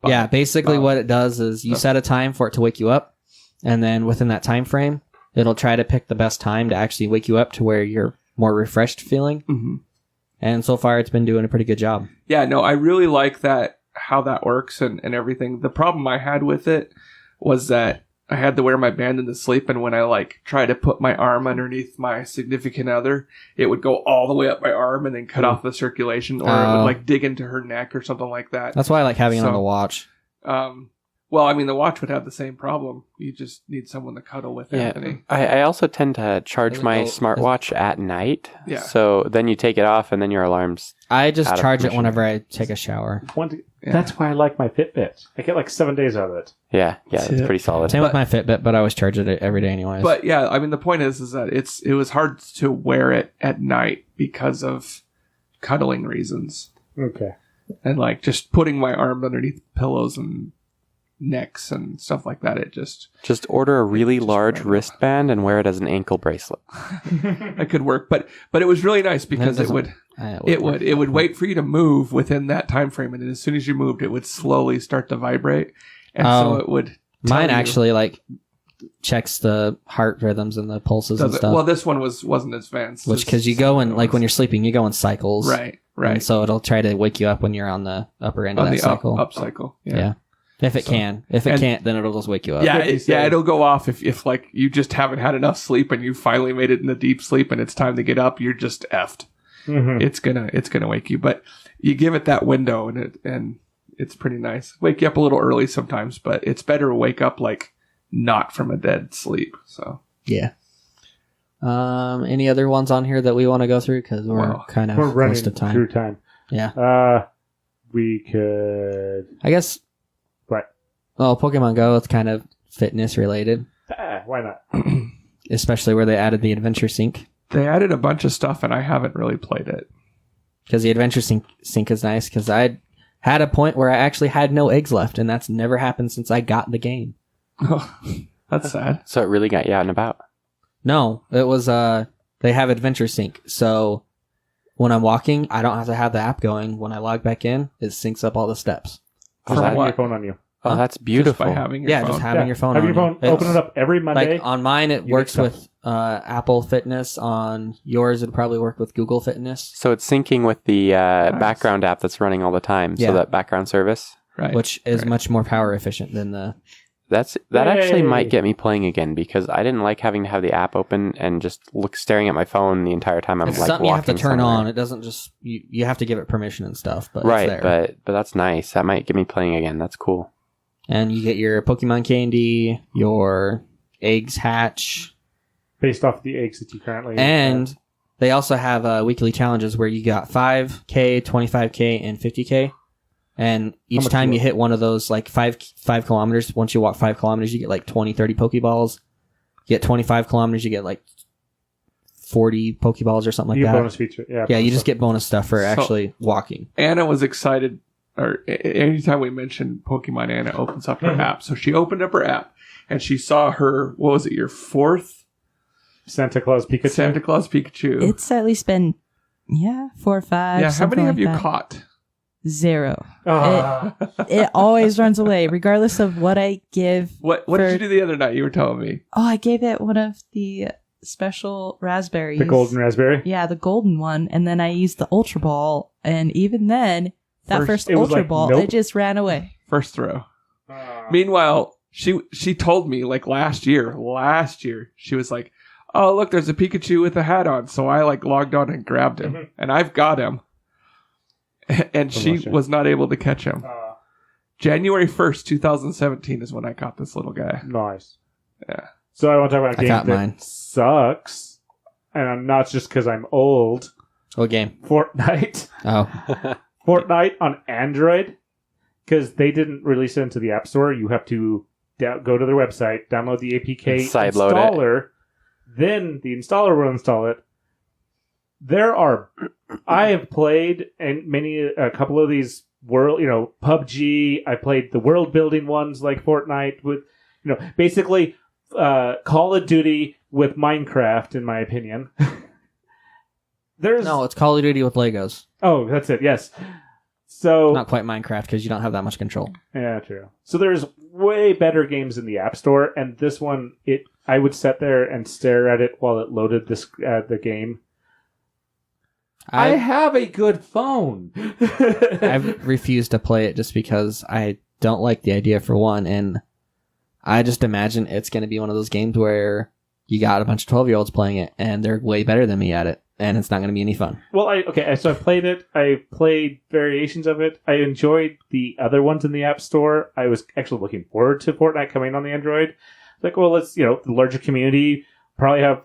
Yeah, basically what it does is you set a time for it to wake you up, and then within that time frame, it'll try to pick the best time to actually wake you up to where you're more refreshed feeling. Mm-hmm. And so far, it's been doing a pretty good job. Yeah, no, I really like that, how that works and everything. The problem I had with it was that I had to wear my band in to sleep, and when I like try to put my arm underneath my significant other, it would go all the way up my arm and then cut off the circulation, or it would like dig into her neck or something like that. That's why I like having it on the watch. Well, I mean, the watch would have the same problem. You just need someone to cuddle with, Anthony. I also tend to charge my smartwatch at night. Yeah. So then you take it off, and then your alarm's... I just charge it whenever I take a shower. That's why I like my Fitbit. I get like 7 days out of it. Yeah, it's pretty solid. Same with my Fitbit, but I always charge it every day anyways. But yeah, I mean, the point is that it was hard to wear it at night because of cuddling reasons. Okay. And like just putting my arm underneath pillows and necks and stuff like that, it just order a really large wristband and wear it as an ankle bracelet. That could work, but it was really nice because it would wait for you to move within that time frame, and then as soon as you moved, it would slowly start to vibrate, and so it would. Mine actually like checks the heart rhythms and the pulses and stuff. Well, this one wasn't advanced, which because you go in like when you're sleeping, you go in cycles, right. And so it'll try to wake you up when you're on the upper end of that cycle. Up cycle, yeah. If it can. If it can't, then it'll just wake you up. Yeah, it'll go off if like you just haven't had enough sleep and you finally made it into deep sleep and it's time to get up, you're just effed. Mm-hmm. It's gonna wake you. But you give it that window and it's pretty nice. Wake you up a little early sometimes, but it's better to wake up like not from a dead sleep. So yeah. Any other ones on here that we want to go through? Because we're kind of close to time. Through time. Yeah. We could. I guess. Well, Pokemon Go, it's kind of fitness related. Why not? Especially where they added the Adventure Sync. They added a bunch of stuff, and I haven't really played it. Because the Adventure Sync is nice, because I had a point where I actually had no eggs left, and that's never happened since I got the game. Oh, that's sad. So it really got you out and about? No, it was, they have Adventure Sync, so when I'm walking, I don't have to have the app going. When I log back in, it syncs up all the steps. Just From having what? your phone on you. Oh, that's Just beautiful. by having your Yeah, phone. just having your phone Have on your phone. you. Open It's- it up every Monday. Like on mine, it You works get with Apple Fitness. On yours, it'd probably work with Google Fitness, So it's syncing with the background app that's running all the time. Yeah. So that background service. Right. which is Right. much more power efficient than the. That actually Yay. might get me playing again because I didn't like having to have the app open and just staring at my phone the entire time I'm It's like something you have to walking turn somewhere. on. It doesn't just you have to give it permission and stuff. But it's Right, there. but that's nice. That might get me playing again. That's cool. And you get your Pokemon candy, your eggs hatch, based off the eggs that you currently and they also have weekly challenges where you got 5K, 25K, and 50K. And each much time you you hit one of those, like 5 kilometers, once you walk 5 kilometers, you get like 20, 30 Pokeballs. You get 25 kilometers, you get like 40 Pokeballs or something like you get that. bonus feature. Yeah, Yeah, you just get bonus stuff for So- actually walking. Anna was excited, or anytime we mention Pokemon, Anna opens up her app. So she opened up her app and she saw her, what was it, your fourth Santa Claus Pikachu. Santa Claus Pikachu. It's at least been 4 or 5. yeah, how something many have like you that. caught? 0. Ah. It always runs away, regardless of what I give. What For- did you do the other night? You were telling me. Oh, I gave it one of the special raspberries. The golden raspberry. Yeah, the golden one. And then I used the Ultra Ball. And even then, that first it was Ultra like, Ball, nope. it just ran away. First throw. Ah. Meanwhile, she told me like last year, she was like, "Oh, look, there's a Pikachu with a hat on." So I like logged on and grabbed him, Mhm. and I've got him. And she Promotion. was not able to catch him. Ah, January 1st, 2017 is when I caught this little guy. nice. Yeah. So I want to talk about a I game got that mine. sucks, and I'm not just because I'm old. What game? Fortnite. Oh, Fortnite on Android, because they didn't release it into the App Store. You have to go to their website, download the APK Sideload it. installer, then the installer will install it. I have played a couple of these PUBG. I played the world building ones like Fortnite with, basically Call of Duty with Minecraft, in my opinion. no, it's Call of Duty with Legos. Oh, that's it. Yes. So Not quite Minecraft because you don't have that much control. yeah, true. So there's way better games in the App Store, and this one, I would sit there and stare at it while it loaded the game. I have a good phone. I've refused to play it just because I don't like the idea for one, and I just imagine it's going to be one of those games where you got a bunch of 12-year-olds playing it, and they're way better than me at it, and it's not going to be any fun. Well, so I played it. I played variations of it. I enjoyed the other ones in the App Store. I was actually looking forward to Fortnite coming on the Android. Like, well, let's, the larger community, probably have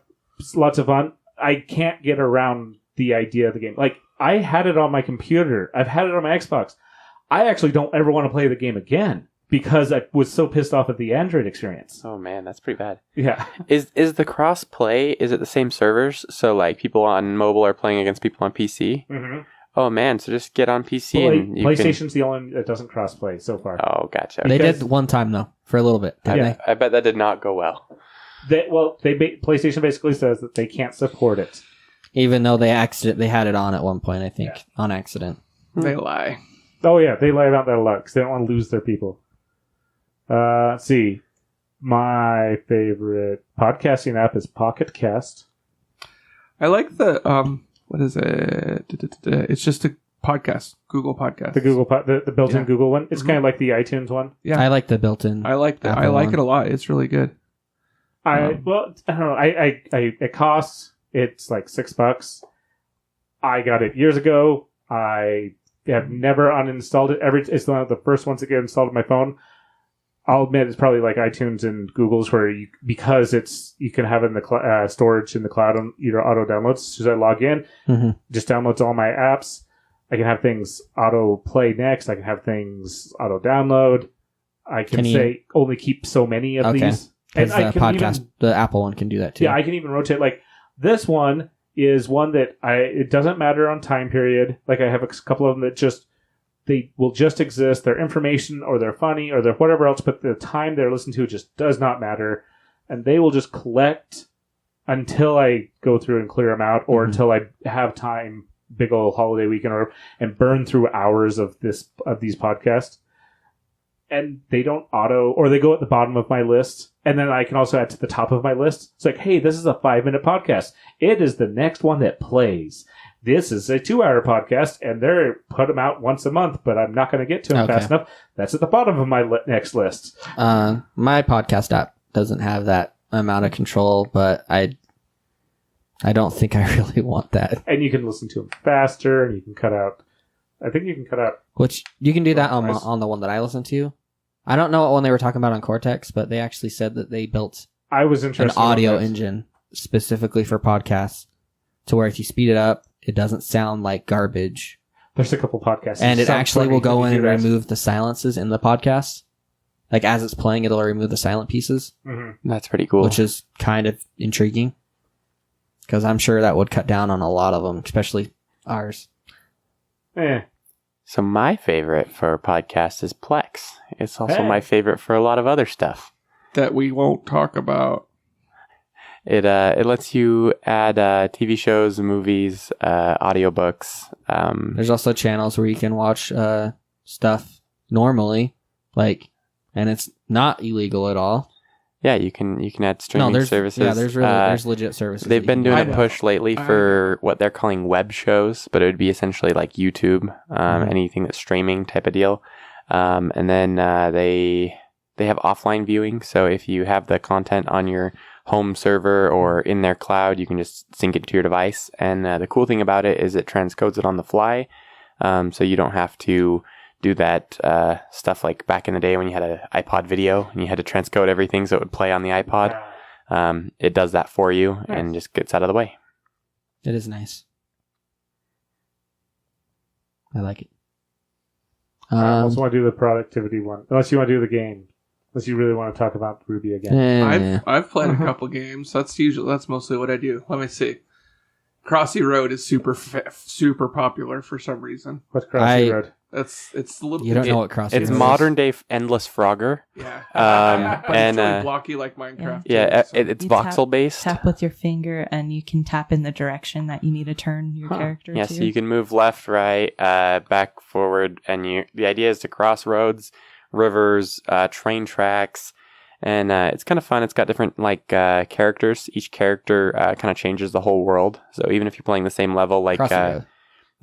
lots of fun. I can't get around the idea of the game. Like, I had it on my computer. I've had it on my Xbox. I actually don't ever want to play the game again because I was so pissed off at the Android experience. Oh man, that's pretty bad. Yeah. Is the cross play? Is it the same servers? So like people on mobile are playing against people on PC. Mm-hmm. Oh man, so just get on PC and you PlayStation's the only that doesn't cross-play so far. Oh, gotcha. They Because- did one time, though, for a little bit, didn't Yeah. they? I bet that did not go well. PlayStation basically says that they can't support it. Even though they had it on at one point, I think, on accident. They lie. Oh yeah, they lie about that a lot because they don't want to lose their people. Let's see. My favorite podcasting app is PocketCast. I like the what is it? It's just a podcast, Google Podcast. The the built-in Yeah. Google one. It's Mhm. kind of like the iTunes one. Yeah. I like the built-in. I like that. I Apple like one. it a lot. It's really good. I don't know. It costs. It's like $6. I got it years ago. I have never uninstalled it. It's one of the first ones that get installed on my phone. I'll admit it's probably like iTunes and Google's where because you can have it in the storage in the cloud on either auto downloads. As soon as I log in, just downloads all my apps. I can have things auto play next. I can have things auto download. I can say only keep so many of these. Because I the can podcast, the Apple one can do that too. Yeah, I can even rotate. Like this one is one that it doesn't matter on time period. Like I have a couple of them that they will just exist. Their information or they're funny or they're whatever else, but the time they're listened to just does not matter. And they will just collect until I go through and clear them out or until I have time, big old holiday weekend and burn through hours of these podcasts. and they don't auto, or they go at the bottom of my list, and then I can also add to the top of my list. It's like, hey, this is a 5-minute podcast. It is the next one that plays. This is a 2-hour podcast, and they're put them out once a month, but I'm not going to get to them fast enough. That's at the bottom of my next list. My podcast app doesn't have that amount of control, but I don't think I really want that. And you can listen to them faster, and you can cut out. I think you can cut out. Which you can do that on the one that I listen to. I don't know what one they were talking about on Cortex, but they actually said that they built I was interested an audio engine specifically for podcasts, to where if you speed it up, it doesn't sound like garbage. There's a couple podcasts. And it actually will go in and remove the silences in the podcast. Like, as it's playing, it'll remove the silent pieces. Mm-hmm. That's pretty cool. Which is kind of intriguing. Because I'm sure that would cut down on a lot of them, especially ours. So my favorite for podcasts is Plex. It's also my favorite for a lot of other stuff. That we won't talk about. It lets you add TV shows, movies, audiobooks. There's also channels where you can watch stuff normally, and it's not illegal at all. Yeah, you can add streaming services. Yeah, there's legit services. They've been doing a push lately for what they're calling web shows, but it would be essentially like YouTube, anything that's streaming type of deal. And then they have offline viewing, so if you have the content on your home server or in their cloud, you can just sync it to your device. And the cool thing about it is it transcodes it on the fly, so you don't have to do that stuff like back in the day when you had an iPod video and you had to transcode everything so it would play on the iPod. It does that for you and just gets out of the way. It is nice. I like it. I also want to do the productivity one, unless you want to do the game. Unless you really want to talk about Ruby again. I've played a couple games. That's mostly what I do. Let me see. CrossyRoad is super popular for some reason. What's CrossyRoad? It's a little. You don't know what CrossyRoad is. It's modern day endless Frogger. Yeah. But it's really blocky like Minecraft. Yeah, too, it's voxel based. Tap with your finger, and you can tap in the direction that you need to turn your character to. Yeah, so you can move left, right, back, forward, and the idea is to cross roads, rivers, train tracks, and it's kind of fun. It's got different characters. Each character kind of changes the whole world. So even if you're playing the same level,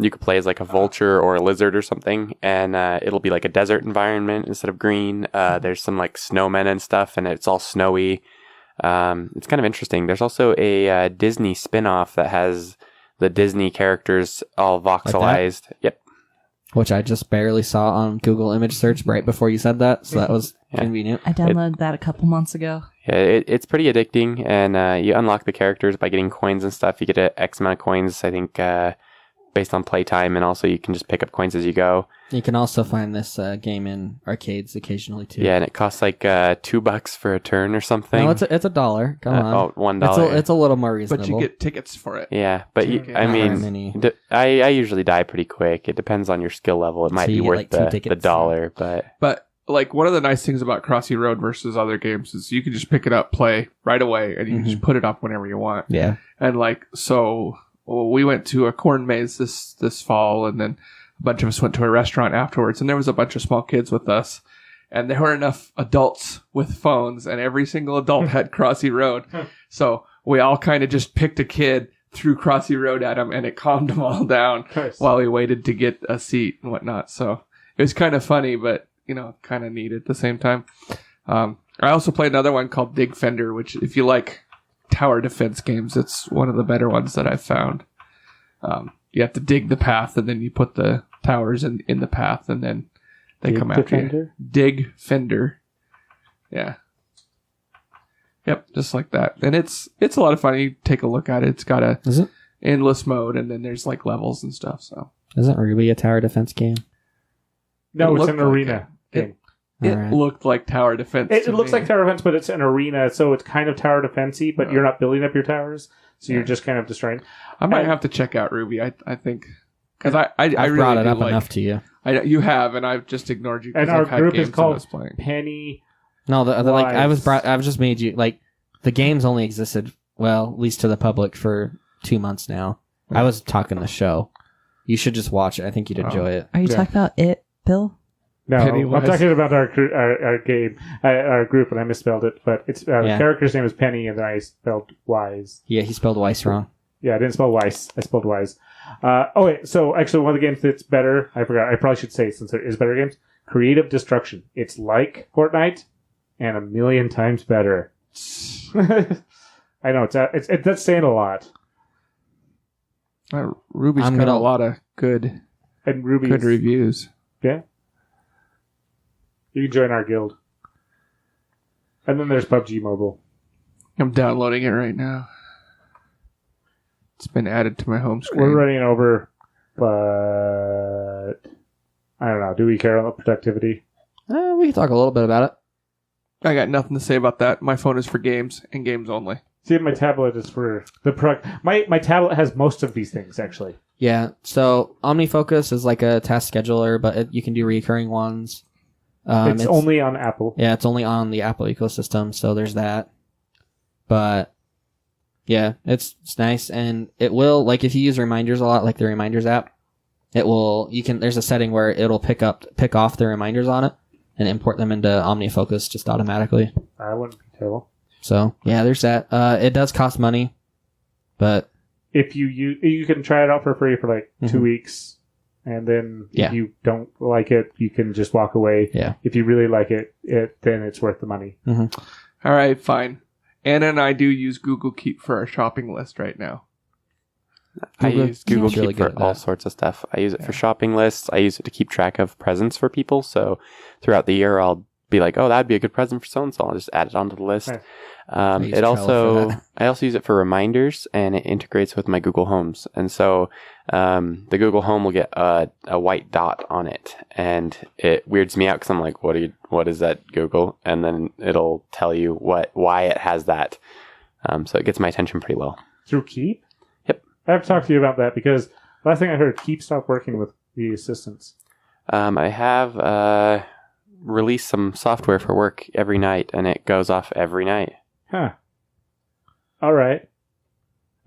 you could play as like a vulture or a lizard or something, and it'll be like a desert environment instead of green. There's some like snowmen and stuff, and it's all snowy. It's kind of interesting. There's also a Disney spin-off that has the Disney characters all voxelized. Yep. Which I just barely saw on Google image search right before you said that, so that was convenient. I downloaded that a couple months ago. Yeah, it's pretty addicting, and you unlock the characters by getting coins and stuff. You get an X amount of coins, I think, based on playtime, and also you can just pick up coins as you go. You can also find this game in arcades occasionally too. Yeah, and it costs like $2 for a turn or something. No, it's $1. Come on. $1. It's a little more reasonable. But you get tickets for it. Yeah, but I usually die pretty quick. It depends on your skill level. It might be worth the $1, But like one of the nice things about Crossy Road versus other games is you can just pick it up, play right away, and you can just put it up whenever you want. Yeah, and we went to a corn maze this fall, and then a bunch of us went to a restaurant afterwards, and there was a bunch of small kids with us, and there were enough adults with phones, and every single adult had Crossy Road. So we all kind of just picked a kid, threw Crossy Road at him, and it calmed them all down while we waited to get a seat and whatnot. So it was kind of funny, but kind of neat at the same time. I also played another one called Digfender, which if you like tower defense games, it's one of the better ones that I've found. You have to dig the path, and then you put the towers in the path, and then they come after you. Digfender. Yeah. Yep, just like that. And it's a lot of fun. You take a look at it. It's got a endless mode, and then there's like levels and stuff. So isn't RWBY a tower defense game? No, it's an arena game. It looked like tower defense. It looks like tower defense, but it's an arena, so it's kind of tower defense-y, but you're not building up your towers, so you're just kind of destroying. I might have to check out RWBY. I think because I really brought it up enough to you. You have, and I've just ignored you. And our group is called Penny. No, I just made you the games only existed at least to the public for 2 months now. I was talking the show. You should just watch it. I think you'd enjoy it. Are you talking about it, Bill? No, Pennywise. I'm talking about our game, our group, and I misspelled it. But it's the character's name is Penny, and then I spelled Wise. Yeah, he spelled Weiss wrong. Yeah, I didn't spell Wise. I spelled Wise. Wait. So actually, one of the games that's better, I forgot. I probably should say since there is better games. Creative Destruction. It's like Fortnite, and 1,000,000 times better. I know that's saying a lot. Ruby's got a lot of good reviews. Yeah. You can join our guild. And then there's PUBG Mobile. I'm downloading it right now. It's been added to my home screen. We're running over, but I don't know. Do we care about productivity? We can talk a little bit about it. I got nothing to say about that. My phone is for games and games only. See, my tablet is for the product. My tablet has most of these things, actually. Yeah, so OmniFocus is like a task scheduler, but you can do recurring ones. It's only on Apple. Yeah, it's only on the Apple ecosystem, so there's that. But yeah, it's nice, and it will, like, if you use reminders a lot, like the Reminders app, there's a setting where it'll pick off the reminders on it and import them into OmniFocus just automatically. I wouldn't be terrible. So yeah, there's that. It does cost money, but if you can try it out for free for like 2 weeks, and then if you don't like it, you can just walk away. Yeah. If you really like it, then it's worth the money. All right, fine. Anna and I do use Google Keep for our shopping list right now. I use Google Keep's really Keep for good at all that. sorts of stuff. I use it for shopping lists. I use it to keep track of presents for people. So throughout the year, I'll be like, oh, that'd be a good present for so-and-so. I'll just add it onto the list. Nice. I use Trello for that. I also use it for reminders, and it integrates with my Google Homes. And so the Google Home will get a white dot on it, and it weirds me out because I'm like, what is that, Google? And then it'll tell you why it has that. So it gets my attention pretty well. Through Keep? Yep. I have to talk to you about that because last thing I heard, Keep stopped working with the assistants. I have released some software for work every night, and it goes off every night. Huh. All right.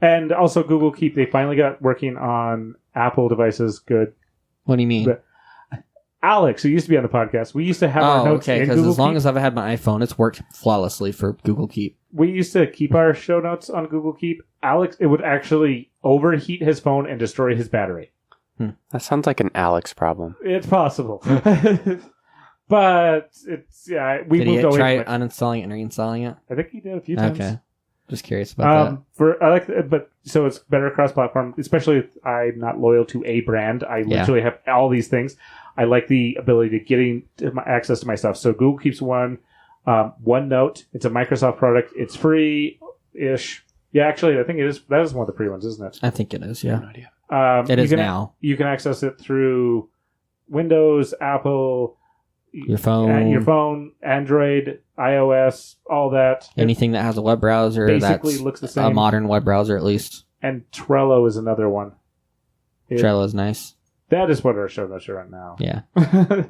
And also Google Keep, they finally got working on Apple devices good. What do you mean? But Alex, who used to be on the podcast, we used to have our notes okay, in because Google as long Keep. as I've had my iPhone, it's worked flawlessly for Google Keep. We used to keep our show notes on Google Keep. Alex, it would actually overheat his phone and destroy his battery. That sounds like an Alex problem. It's possible. But it's, we Did moved he away try from it. uninstalling it and reinstalling it? I think he did a few times. Okay. Just curious about But so it's better cross-platform, especially if I'm not loyal to a brand. I literally have all these things. I like the ability to getting access to my stuff. So Google Keeps one. OneNote. It's a Microsoft product. It's free-ish. Yeah, actually, I think it is. That is one of the free ones, isn't it? that. I think it is, yeah. No idea. It is now. You can access it through Windows, Apple, Your phone. Android, iOS, all that. Anything that has a web browser Basically that's looks the a same. modern web browser, at least. And Trello is another one. Trello is nice. That is what our show notes are on now. Yeah.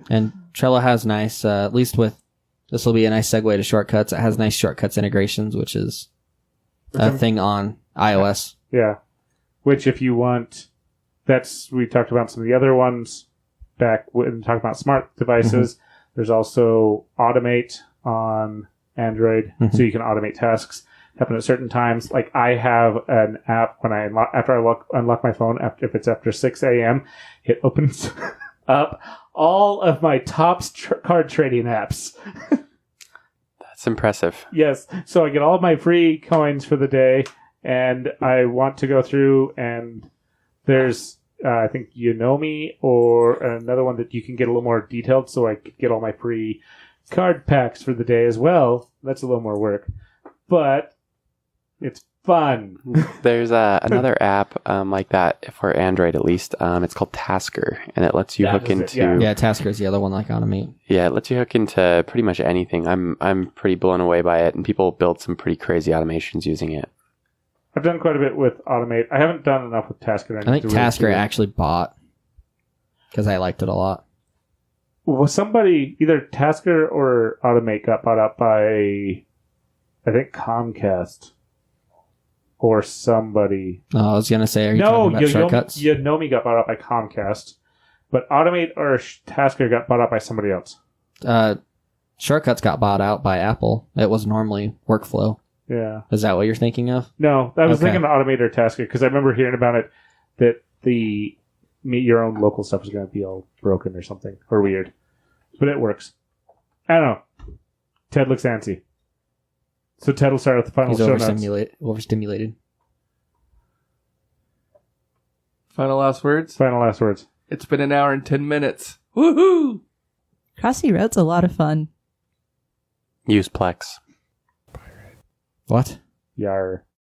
And Trello has nice, at least with, this will be a nice segue to shortcuts. It has nice shortcuts integrations, which is a thing on iOS. Yeah. Which if you want, we talked about some of the other ones back when talking about smart devices. There's also Automate on Android, so you can automate tasks happen at certain times. Like I have an app when after I unlock my phone, if it's after 6 a.m., it opens up all of my Topps card trading apps. That's impressive. Yes. So I get all of my free coins for the day, and I want to go through, and there's, I think, Unomi or another one that you can get a little more detailed, so I could get all my free card packs for the day as well. That's a little more work. But it's fun. There's another app like that for Android, at least. It's called Tasker, and it lets you hook into. Yeah, Tasker is the other one like Automate. Yeah, it lets you hook into pretty much anything. I'm pretty blown away by it, and people build some pretty crazy automations using it. I've done quite a bit with Automate. I haven't done enough with Tasker. I think Tasker actually bought because I liked it a lot. Well, somebody, either Tasker or Automate, got bought up by, I think, Comcast. Or somebody. Oh, I was going to say, are you talking about shortcuts? Unomi got bought up by Comcast. But Automate or Tasker got bought out by somebody else. Shortcuts got bought out by Apple. It was normally Workflow. Yeah. Is that what you're thinking of? No, I was Okay. thinking Automate or Tasker because I remember hearing about it that the meet your own local stuff is going to be all broken or something or weird. But it works. I don't know. Ted looks antsy. So Ted will start with the final He's show notes. overstimulated. Final last words. Final last words. It's been an hour and 10 minutes. Woohoo! CrossyRoad's a lot of fun. Use Plex. What? Yar.